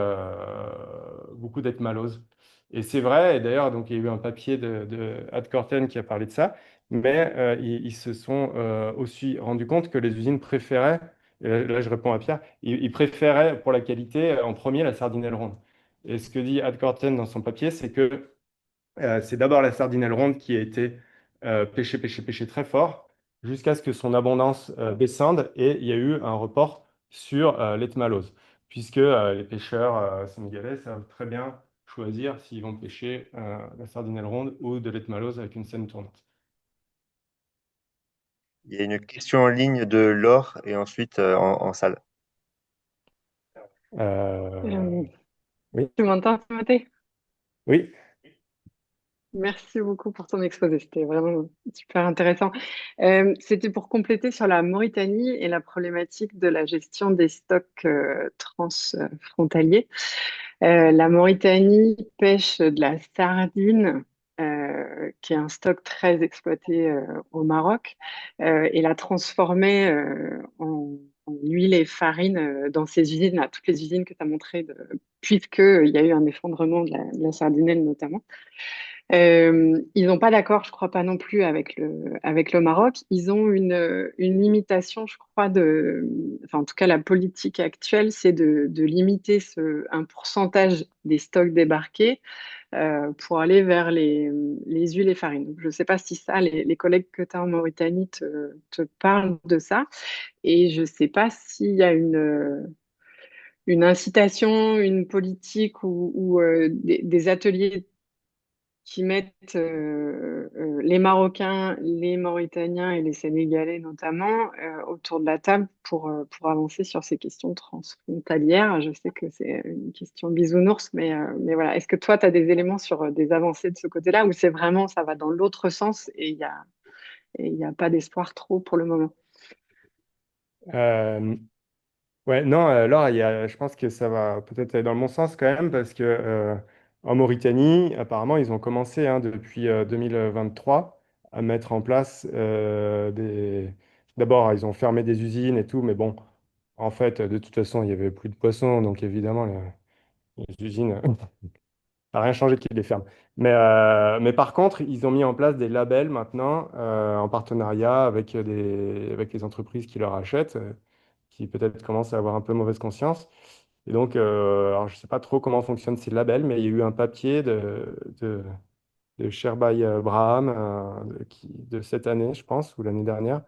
beaucoup d'ethmalose. Et c'est vrai, et d'ailleurs, donc, il y a eu un papier de Ad Corten qui a parlé de ça, mais ils se sont aussi rendus compte que les usines préféraient, et là, je réponds à Pierre, ils préféraient pour la qualité en premier la sardinelle ronde. Et ce que dit Ad Corten dans son papier, c'est que c'est d'abord la sardinelle ronde qui a été pêchée très fort jusqu'à ce que son abondance descende et il y a eu un report sur l'éthmalose, puisque les pêcheurs sénégalais savent très bien choisir s'ils vont pêcher la sardinelle ronde ou de l'éthmalose avec une scène tournante. il y a une question en ligne de Laure et ensuite en salle. Euh, oui, Tu m'entends, Timothée? oui. Merci beaucoup pour ton exposé, c'était vraiment super intéressant. C'était pour compléter sur la Mauritanie et la problématique de la gestion des stocks transfrontaliers. La Mauritanie pêche de la sardine, qui est un stock très exploité au Maroc, et la transformait en huile et farine dans ces usines, là, toutes les usines que tu as montrées, puisqu'il y a eu un effondrement de la sardinelle notamment. Ils n'ont pas d'accord, je crois pas non plus avec le Maroc. Ils ont une limitation, je crois, enfin, en tout cas, la politique actuelle, c'est de limiter un pourcentage des stocks débarqués pour aller vers les huiles et farines. Donc, je ne sais pas si ça, les collègues que tu as en Mauritanie te parlent de ça. Et je ne sais pas s'il y a une incitation, une politique ou des ateliers qui mettent les Marocains, les Mauritaniens et les Sénégalais notamment autour de la table pour avancer sur ces questions transfrontalières. Je sais que c'est une question bisounours, mais voilà. Est-ce que toi, tu as des éléments sur des avancées de ce côté-là ou c'est vraiment, ça va dans l'autre sens et il y a pas d'espoir trop pour le moment? Euh, Ouais, non, Laure, je pense que ça va peut-être aller dans le bon sens quand même, parce que en Mauritanie, apparemment, ils ont commencé depuis 2023 à mettre en place des. D'abord, ils ont fermé des usines et tout, mais bon, en fait, de toute façon, il n'y avait plus de poissons, donc évidemment, les usines, ça n'a rien changé qu'ils les ferment. Mais par contre, ils ont mis en place des labels maintenant en partenariat avec les entreprises qui leur achètent, qui peut-être commencent à avoir un peu mauvaise conscience. Et donc, alors je ne sais pas trop comment fonctionnent ces labels, mais il y a eu un papier de Sherbai Braham de cette année, je pense, ou l'année dernière,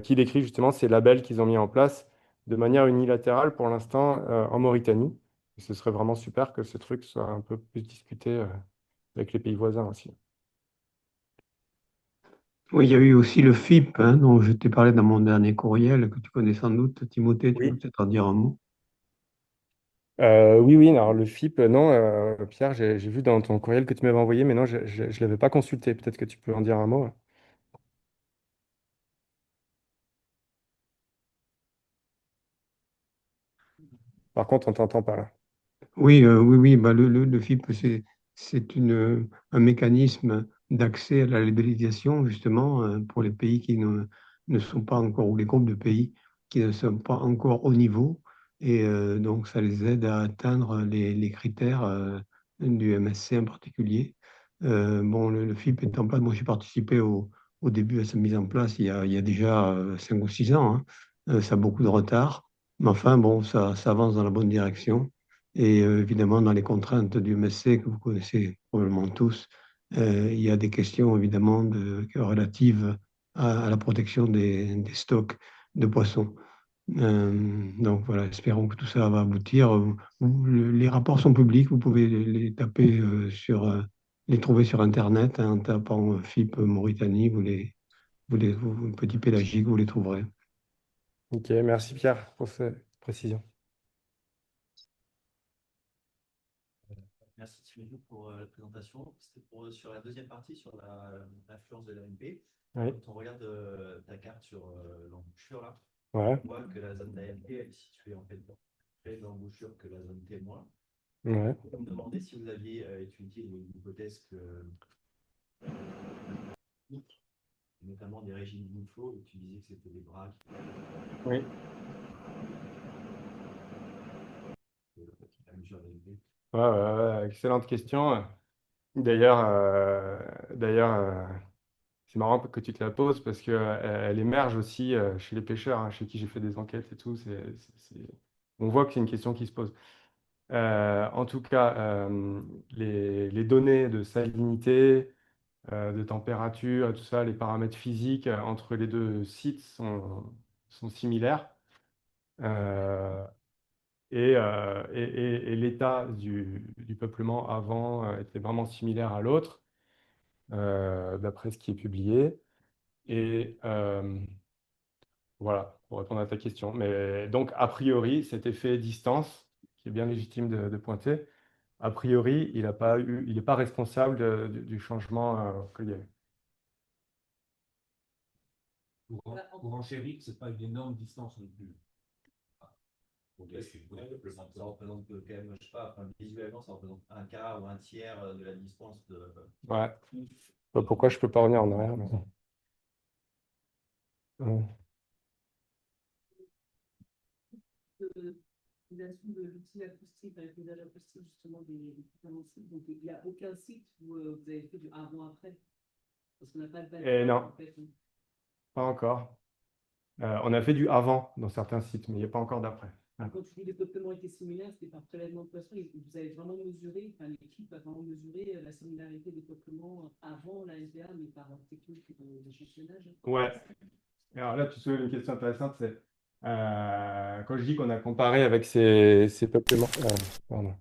qui décrit justement ces labels qu'ils ont mis en place de manière unilatérale pour l'instant en Mauritanie. Et ce serait vraiment super que ce truc soit un peu plus discuté avec les pays voisins aussi. Oui, il y a eu aussi le FIP, hein, dont je t'ai parlé dans mon dernier courriel, que tu connais sans doute. Timothée, tu peux Oui. peut-être en dire un mot. Oui, oui, alors le FIP, non, Pierre, j'ai vu dans ton courriel que tu m'avais envoyé, mais non, je ne l'avais pas consulté. Peut-être que tu peux en dire un mot. Par contre, on t'entend pas là. Oui, oui, oui. Bah, le FIP, c'est un mécanisme d'accès à la labellisation, justement, pour les pays qui ne sont pas encore, ou les groupes de pays qui ne sont pas encore au niveau. Et donc, ça les aide à atteindre les critères du MSC en particulier. Bon, le FIP est en place. Moi, j'ai participé au début à sa mise en place il y a déjà 5 ou 6 ans, hein. Ça a beaucoup de retard. Mais enfin, bon, ça avance dans la bonne direction. Et évidemment, dans les contraintes du MSC que vous connaissez probablement tous, il y a des questions évidemment relatives à la protection des stocks de poissons. Donc voilà, espérons que tout ça va aboutir. Les rapports sont publics, vous pouvez les taper les trouver sur Internet, hein, en tapant FIP Mauritanie, vous, petit pélagique, vous les trouverez. Ok, merci Pierre pour cette précision. Merci Thierry pour la présentation. C'était sur la deuxième partie, sur l'influence de l'AMP. Oui, Quand on regarde ta carte sur l'embouchure, là, ouais, on voit que la zone d'AMP elle est située en fait près de l'embouchure que la zone témoin. ouais. On me demandait si vous aviez étudié l'hypothèse que, notamment des régimes flow, et tu disais que c'était des bras Oui. qui la mesure d'AMP. Ouais, ouais, ouais, excellente question. D'ailleurs, c'est marrant que tu te la poses parce que elle émerge aussi chez les pêcheurs, chez qui j'ai fait des enquêtes et tout. On voit que c'est une question qui se pose. En tout cas, les données de salinité, de température, tout ça, les paramètres physiques entre les deux sites sont similaires. Euh, et l'état du peuplement avant était vraiment similaire à l'autre, d'après ce qui est publié. Et voilà, pour répondre à ta question. Mais donc, a priori, cet effet distance, qui est bien légitime de pointer, a priori, il n'est pas responsable du changement qu'il y a eu. Pour enchérir, c'est pas une énorme distance non plus. Ça représente quand même, je sais pas, enfin, visuellement, ça représente un quart ou un tiers de la distance de. Ouais. Pourquoi je ne peux pas revenir en arrière, mais... Ouais. L'utilisation de l'outil acoustique avec l'usage acoustique justement des différents sites. Donc il n'y a aucun site où vous avez fait du avant-après. Parce qu'on n'a pas de Et valeur non, en fait. pas encore. On a fait du avant dans certains sites, mais il n'y a pas encore d'après. Ouais. Quand tu dis que les peuplements étaient similaires, c'était par prélèvement de poissons. Et vous avez vraiment mesuré, enfin l'équipe a vraiment mesuré la similarité des peuplements avant la SDA, mais par technique d'échantillonnage. Ouais. Alors là, tu soulèves une question intéressante, c'est quand je dis qu'on a comparé avec ces peuplements. Pardon.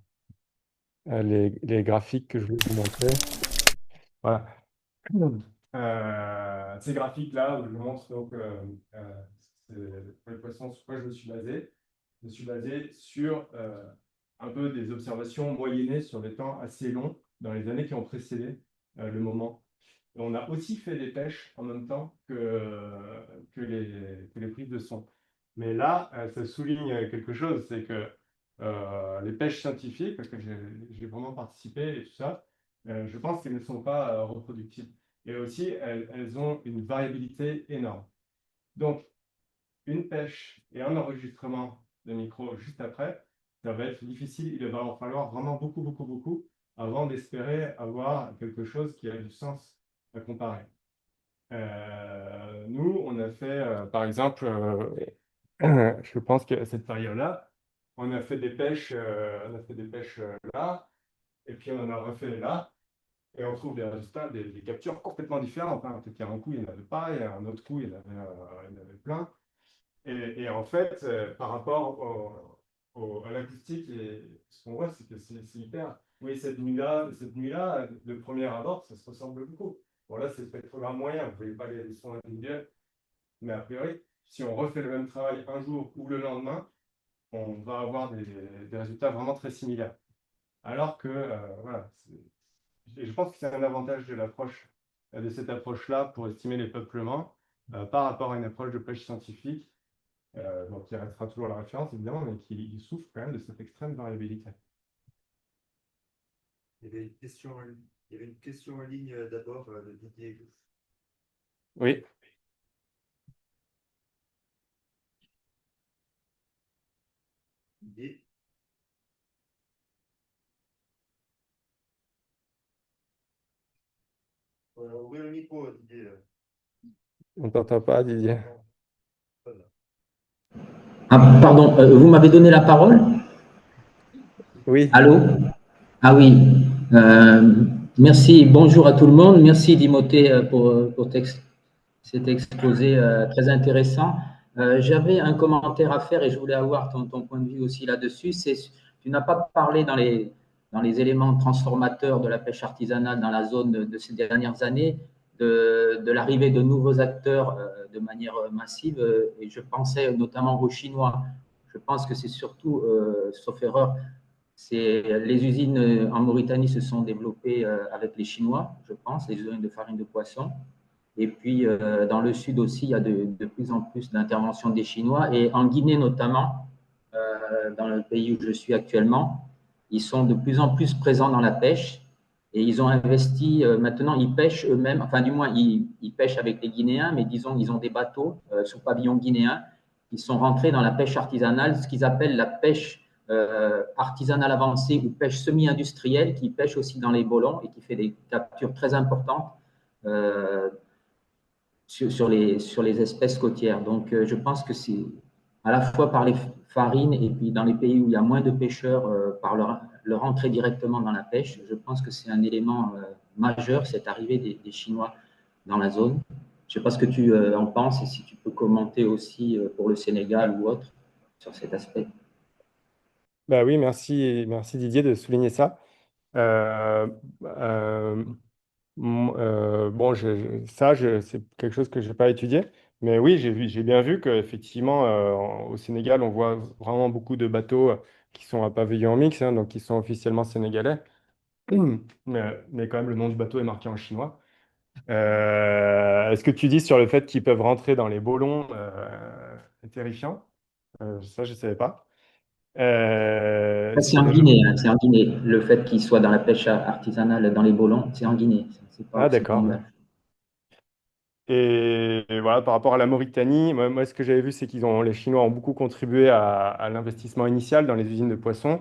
les graphiques que je vais vous montrer. Voilà. Ces graphiques-là, où je montre donc pour les poissons sur quoi je me suis basé. Je me suis basé sur un peu des observations moyennées sur des temps assez longs dans les années qui ont précédé le moment. Et on a aussi fait des pêches en même temps que les prises de son. Mais là, ça souligne quelque chose, c'est que les pêches scientifiques, parce que j'ai vraiment participé et tout ça, je pense qu'elles ne sont pas reproductibles. Et aussi, elles ont une variabilité énorme. Donc, une pêche et un enregistrement de micro juste après, ça va être difficile. Il va en falloir vraiment beaucoup, beaucoup, beaucoup avant d'espérer avoir quelque chose qui a du sens à comparer. Nous, on a fait, par exemple, je pense que cette période-là, on a fait des pêches là, et puis on en a refait là, et on trouve des résultats, des captures complètement différentes. Hein. Peut-être qu'il y a un coup, il n'y en avait pas, et un autre coup, il y en avait plein. Et en fait, par rapport à l'acoustique, ce qu'on voit, c'est que c'est hyper. Oui, cette nuit-là, de premier abord, ça se ressemble beaucoup. Bon, là, c'est le spectrogramme moyen, vous ne voyez pas les sons individuels, mais a priori, si on refait le même travail un jour ou le lendemain, on va avoir des résultats vraiment très similaires. Alors que, voilà, et je pense que c'est un avantage de l'approche, de cette approche-là pour estimer les peuplements par rapport à une approche de pêche scientifique donc qui restera toujours la référence évidemment, mais qui souffre quand même de cette extrême variabilité. Il y avait une question en ligne d'abord de Didier Gouff. Oui. Didier. Ouvrez le micro, Didier. On ne t'entend pas, Didier. Voilà. Ah, pardon, vous m'avez donné la parole? Oui. Allô? Ah oui. Merci, bonjour à tout le monde. Merci Timothée pour cet exposé très intéressant. J'avais un commentaire à faire et je voulais avoir ton point de vue aussi là-dessus. Tu n'as pas parlé dans les éléments transformateurs de la pêche artisanale dans la zone de ces dernières années, de l'arrivée de nouveaux acteurs de manière massive. Et je pensais notamment aux Chinois. Je pense que c'est surtout, sauf erreur, les usines en Mauritanie se sont développées avec les Chinois, je pense, les usines de farine de poisson. Et puis, dans le sud aussi, il y a de plus en plus d'interventions des Chinois. Et en Guinée notamment, dans le pays où je suis actuellement, ils sont de plus en plus présents dans la pêche. Et ils ont investi, maintenant, ils pêchent eux-mêmes, enfin du moins, ils pêchent avec les Guinéens, mais disons, ils ont des bateaux sous pavillon guinéen. Ils sont rentrés dans la pêche artisanale, ce qu'ils appellent la pêche artisanale avancée ou pêche semi-industrielle, qui pêche aussi dans les bolons et qui fait des captures très importantes sur les espèces côtières. Donc, je pense que c'est à la fois par les farines et puis dans les pays où il y a moins de pêcheurs, par leur entrée directement dans la pêche, je pense que c'est un élément majeur, cette arrivée des Chinois dans la zone. Je ne sais pas ce que tu en penses et si tu peux commenter aussi pour le Sénégal ou autre sur cet aspect. Bah oui, merci Didier de souligner ça. Euh, euh, bon, c'est quelque chose que je n'ai pas étudié, mais oui, j'ai bien vu qu'effectivement, au Sénégal, on voit vraiment beaucoup de bateaux qui sont à pavillon mix, hein, donc qui sont officiellement sénégalais, mais quand même, le nom du bateau est marqué en chinois. Est-ce que tu dis sur le fait qu'ils peuvent rentrer dans les bolons est terrifiant? Ça, je ne savais pas. C'est Sur en les... Guinée, hein, c'est en Guinée. Le fait qu'ils soient dans la pêche artisanale, dans les bolons, c'est en Guinée. C'est pas Ah, occitan. d'accord. Et voilà, par rapport à la Mauritanie, moi, ce que j'avais vu, c'est les Chinois ont beaucoup contribué à l'investissement initial dans les usines de poissons.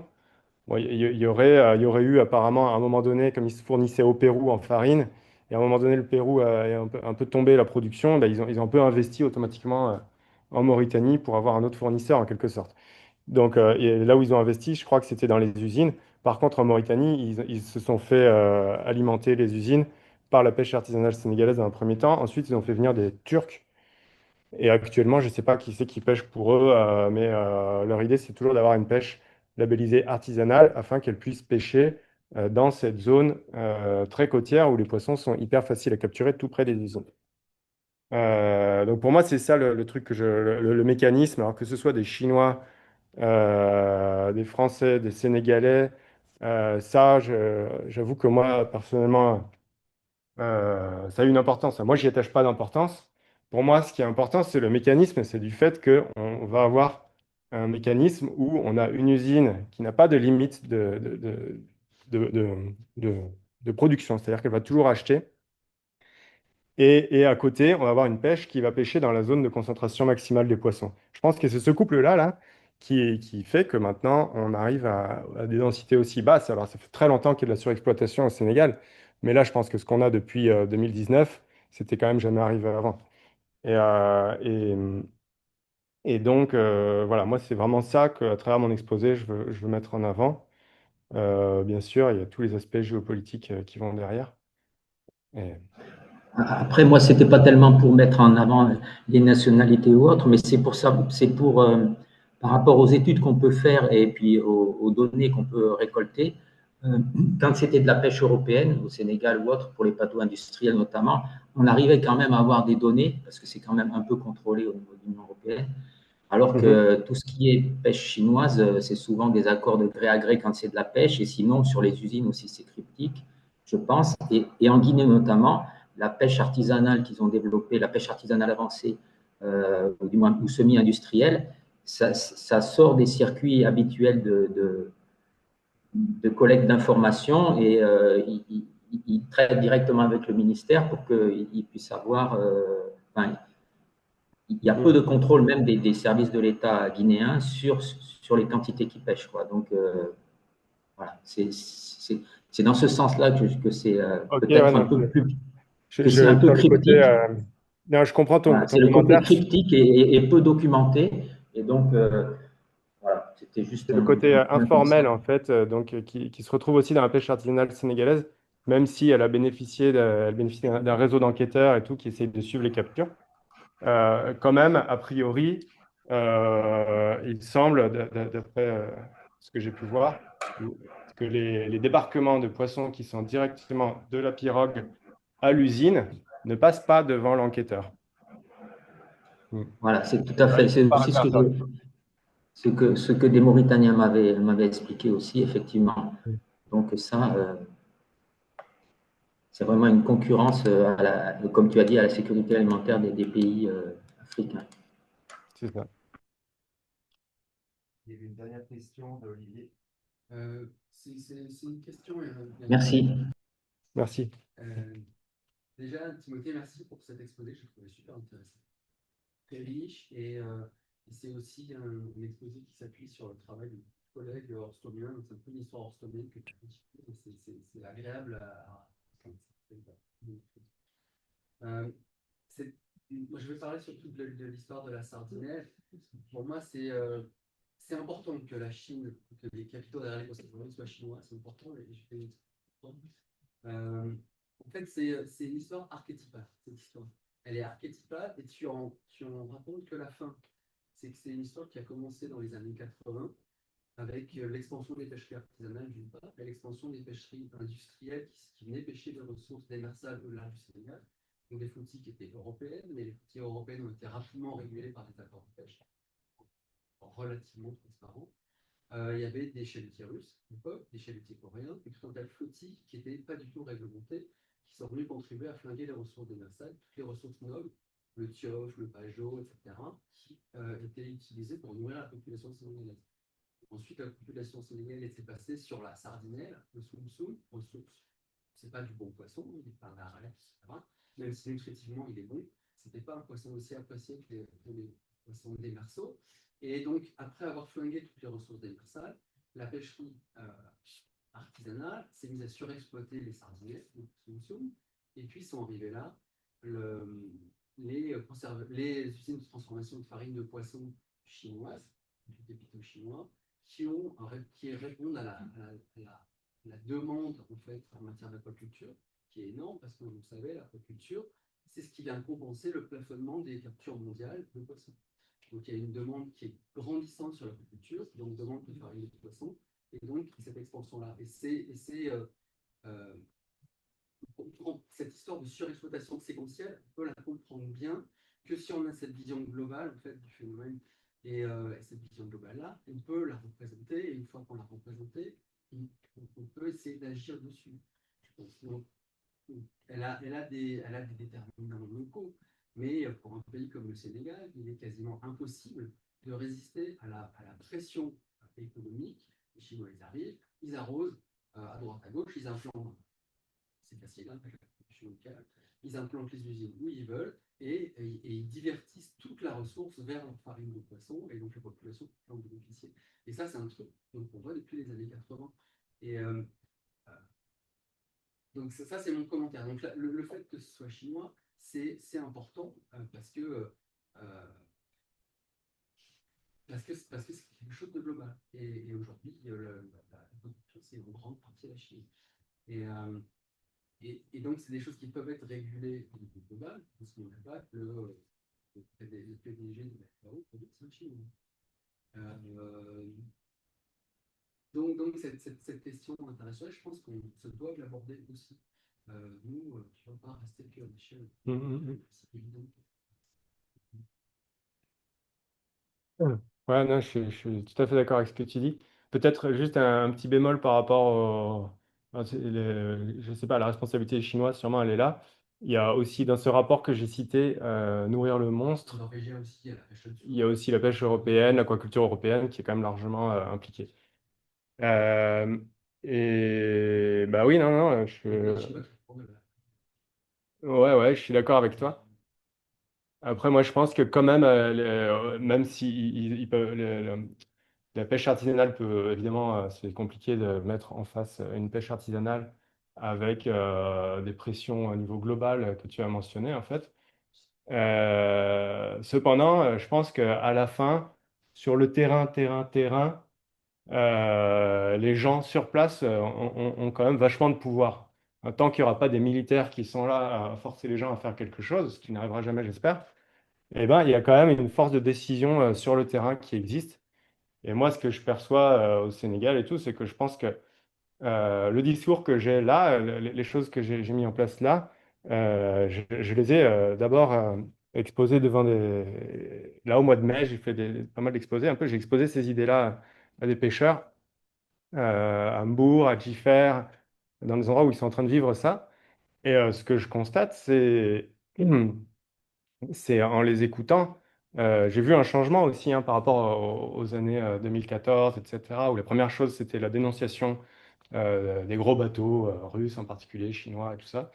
Bon, il y aurait eu apparemment à un moment donné, comme ils se fournissaient au Pérou en farine, et à un moment donné, le Pérou a un peu tombé la production, ben, ils ont un peu investi automatiquement en Mauritanie pour avoir un autre fournisseur en quelque sorte. Donc et là où ils ont investi, je crois que c'était dans les usines. Par contre, en Mauritanie, ils se sont fait alimenter les usines par la pêche artisanale sénégalaise dans un premier temps. Ensuite, ils ont fait venir des Turcs. Et actuellement, je ne sais pas qui c'est qui pêche pour eux, mais leur idée, c'est toujours d'avoir une pêche labellisée artisanale afin qu'elle puisse pêcher dans cette zone très côtière où les poissons sont hyper faciles à capturer tout près des usines. Donc pour moi, c'est ça le truc le mécanisme, alors que ce soit des Chinois, des Français, des Sénégalais, ça, j'avoue que moi, personnellement, ça a une importance. Moi, j'y attache pas d'importance. Pour moi, ce qui est important, c'est le mécanisme, c'est du fait qu'on va avoir un mécanisme où on a une usine qui n'a pas de limite de, de- de- de production, c'est-à-dire qu'elle va toujours acheter. Et à côté, on va avoir une pêche qui va pêcher dans la zone de concentration maximale des poissons. Je pense que c'est ce couple-là qui fait que maintenant, on arrive à des densités aussi basses. Alors, ça fait très longtemps qu'il y a de la surexploitation au Sénégal, mais là, je pense que ce qu'on a depuis 2019, c'était quand même jamais arrivé avant. Et, euh, et, et donc, voilà, moi, c'est vraiment ça qu'à travers mon exposé, je veux mettre en avant. Bien sûr, il y a tous les aspects géopolitiques qui vont derrière. Et- Après, moi, c'était pas tellement pour mettre en avant les nationalités ou autres, mais c'est pour ça, c'est pour par rapport aux études qu'on peut faire et puis aux données qu'on peut récolter. Quand c'était de la pêche européenne, au Sénégal ou autre, pour les bateaux industriels notamment, on arrivait quand même à avoir des données, parce que c'est quand même un peu contrôlé au niveau de l'Union européenne. Alors Mhm. que tout ce qui est pêche chinoise, c'est souvent des accords de gré à gré quand c'est de la pêche, et sinon, sur les usines aussi, c'est cryptique, je pense. Et en Guinée notamment, la pêche artisanale qu'ils ont développée, la pêche artisanale avancée, ou du moins ou semi-industrielle, ça sort des circuits habituels de collecte d'informations et ils traitent directement avec le ministère pour qu'ils puissent avoir, enfin, il y a peu Mhm. de contrôle même des services de l'État guinéen sur les quantités qu'ils pêchent, quoi. Donc, voilà, c'est dans ce sens-là que c'est Ok, ouais, peut-être un non, peu plus, je, que c'est un peu sur le côté, cryptique. non, je comprends Voilà, ton c'est le côté commentaire. cryptique et peu documenté. Et donc, voilà, c'était juste C'est le côté un informel, constat. en fait, qui se retrouve aussi dans la pêche artisanale sénégalaise, même si elle bénéficie d'un réseau d'enquêteurs et tout qui essayent de suivre les captures. Quand même, a priori, il semble, d'après ce que j'ai pu voir, que les débarquements de poissons qui sont directement de la pirogue à l'usine ne passent pas devant l'enquêteur. Hmm. Voilà, c'est tout à Ah, fait. ils C'est passent par aussi répertoire. ce que des Mauritaniens m'avaient expliqué aussi, effectivement. Hmm. Donc, ça, c'est vraiment une concurrence, comme tu as dit, à la sécurité alimentaire des pays africains. C'est ça. Il y avait une dernière question d'Olivier. C'est une question et un Merci. commentaire. Merci. Déjà, Timothée, merci pour cet exposé, je le trouvais super intéressant. Très riche et c'est aussi un exposé qui s'appuie sur le travail de collègue orstomien, c'est un peu une histoire orstomienne que tu as c'est agréable euh, moi, je vais parler surtout de l'histoire de la sardinelle. Pour moi, c'est important que la Chine, que les capitaux derrière les conservateurs soient chinois, c'est important. Et je vais en fait, c'est une histoire archétypale, cette histoire. Elle est archétypale et tu en racontes que la fin. C'est que c'est une histoire qui a commencé dans les années 80 avec l'expansion des pêcheries artisanales d'une part et l'expansion des pêcheries industrielles qui venaient pêcher des ressources démersales au large du Sénégal. Donc des flottilles qui étaient européennes, mais les flottilles européennes ont été rapidement régulées par des accords de pêche relativement transparents. Il y avait des chalutiers russes, à l'époque, des chalutiers coréens, et tout un tas de flottilles qui n'étaient pas du tout réglementées, qui sont venues contribuer à flinguer les ressources démersales, toutes les ressources nobles, le tioche, le pajot, etc., qui étaient utilisées pour nourrir la population sénégalaise. Ensuite, la population sénégalaise s'est passée sur la sardinelle, le soum-soum. C'est pas du bon poisson, il est pas un arrêt, etc. Même si nutritivement il est bon, c'était pas un poisson aussi apprécié que les poissons démersaux. Et donc, après avoir flingué toutes les ressources démersales, la pêcherie artisanale s'est mise à surexploiter les sardinelles, et puis sont arrivés là les usines de transformation de farine de poisson chinoises, du capitaux chinois, qui répondent à la demande en fait en matière d'aquaculture, qui est énorme parce que vous savez, l'aquaculture, c'est ce qui vient compenser le plafonnement des captures mondiales de poissons. Donc il y a une demande qui est grandissante sur l'aquaculture, donc demande de farine de poisson, Et donc, cette expansion-là. Euh, cette histoire de surexploitation séquentielle, on peut la comprendre bien que si on a cette vision globale en fait, du phénomène. Et cette vision globale-là, on peut la représenter, et une fois qu'on l'a représentée, on peut essayer d'agir dessus. Je pense. Donc, elle a des déterminants locaux, mais pour un pays comme le Sénégal, il est quasiment impossible de résister à la pression économique. Les Chinois, ils arrivent, ils arrosent à droite, à gauche, ils implantent. C'est facile, hein, avec la production locale. Ils implantent les usines où ils veulent et ils divertissent toute la ressource vers leur farine de poisson et donc la population peut en bénéficier. Et ça, c'est un truc qu'on voit depuis les années 80. Et donc ça c'est mon commentaire. Donc le fait que ce soit chinois, c'est important parce que c'est quelque chose de global. Et aujourd'hui, la production, c'est une grande partie de la Chine. Et donc, c'est des choses qui peuvent être régulées au niveau global. Parce qu'on ne pas que le PDG de Macao produit c'est un Chinois. Donc cette question internationale, je pense qu'on se doit de l'aborder aussi. Nous, tu ne vas pas rester que à l'échelle. C'est évident. Ouais, non, je suis tout à fait d'accord avec ce que tu dis. Peut-être juste un petit bémol par rapport je sais pas, la responsabilité chinoise, sûrement elle est là. Il y a aussi dans ce rapport que j'ai cité, Nourrir le monstre, Norvégien aussi, il y a la pêche dessus. il y a aussi la pêche européenne, l'aquaculture européenne qui est quand même largement impliquée. Euh, et bah oui, non, non, Les Chinois qui font de ouais, je suis d'accord avec toi. Après, moi, je pense que quand même, même si ils peuvent, la pêche artisanale peut, évidemment, c'est compliqué de mettre en face une pêche artisanale avec des pressions au niveau global que tu as mentionné, en fait. Cependant, je pense qu'à la fin, sur le terrain, les gens sur place ont quand même vachement de pouvoir. Tant qu'il n'y aura pas des militaires qui sont là à forcer les gens à faire quelque chose, ce qui n'arrivera jamais, j'espère, eh ben, il y a quand même une force de décision sur le terrain qui existe. Et moi, ce que je perçois au Sénégal et tout, c'est que je pense que le discours que j'ai là, les choses que j'ai mis en place là, je les ai d'abord exposées devant des... Là, au mois de mai, j'ai fait pas mal d'exposés. Un peu, j'ai exposé ces idées-là à des pêcheurs, à Hambourg, à Jiffer, dans des endroits où ils sont en train de vivre ça. Et ce que je constate, c'est en les écoutant, j'ai vu un changement aussi hein, par rapport aux années 2014, etc., où la première chose, c'était la dénonciation des gros bateaux russes en particulier, chinois et tout ça.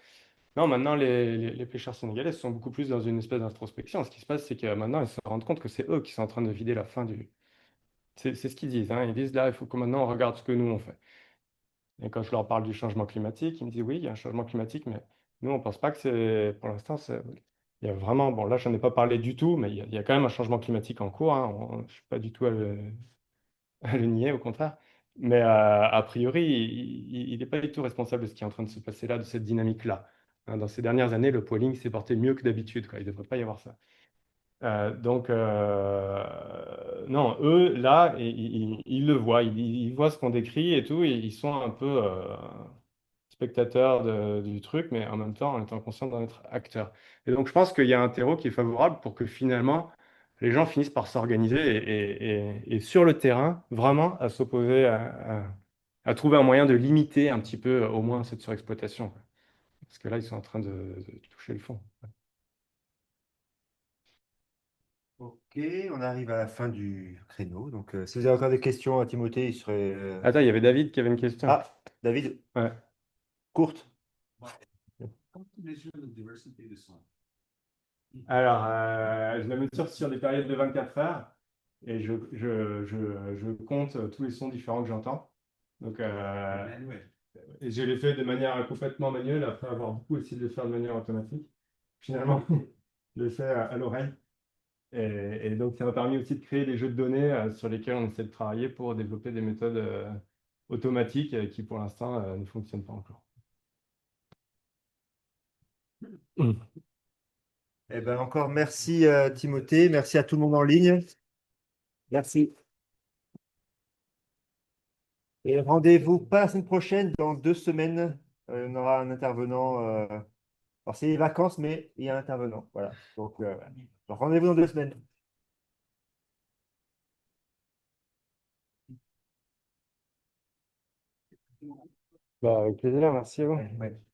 Non, maintenant, les pêcheurs sénégalais sont beaucoup plus dans une espèce d'introspection. Ce qui se passe, c'est que maintenant, ils se rendent compte que c'est eux qui sont en train de vider la fin du... C'est ce qu'ils disent. Hein. Ils disent, là, il faut que maintenant, on regarde ce que nous, on fait. Et quand je leur parle du changement climatique, ils me disent, oui, il y a un changement climatique, mais nous, on ne pense pas que c'est... Pour l'instant, il y a vraiment... Bon, là, je n'en ai pas parlé du tout, mais il y a quand même un changement climatique en cours. Hein. Je ne suis pas du tout à le nier, au contraire. Mais a priori, il n'est pas du tout responsable de ce qui est en train de se passer là, de cette dynamique-là. Hein, dans ces dernières années, le polling s'est porté mieux que d'habitude, quoi. Il ne devrait pas y avoir ça. Non, eux, là, ils le voient, ils voient ce qu'on décrit et tout, et ils sont un peu spectateurs du truc, mais en même temps, en étant conscients d'en être acteurs. Et donc, je pense qu'il y a un terreau qui est favorable pour que finalement, les gens finissent par s'organiser et sur le terrain, vraiment, à s'opposer, à trouver un moyen de limiter un petit peu, au moins, cette surexploitation, quoi. Parce que là, ils sont en train de toucher le fond. Ok, on arrive à la fin du créneau. Donc, si vous avez encore des questions à Timothée, il serait. Attends, il y avait David qui avait une question. Ah, David, Ouais. courte. Comment tu mesures la diversité de son? Alors, je la mesure sur des périodes de 24 heures et je compte tous les sons différents que j'entends. Donc, et je l'ai fait de manière complètement manuelle après avoir beaucoup essayé de le faire de manière automatique. Finalement, je l'ai fait à l'oreille. Et donc, ça m'a permis aussi de créer des jeux de données sur lesquels on essaie de travailler pour développer des méthodes automatiques qui, pour l'instant, ne fonctionnent pas encore. Eh ben, encore merci Timothée, merci à tout le monde en ligne. Merci. Et rendez-vous pas la semaine prochaine, dans 2 semaines, on aura un intervenant. Alors, c'est les vacances, mais il y a un intervenant. Voilà. Donc, rendez-vous dans 2 semaines. Bah, avec plaisir, merci à vous. Ouais.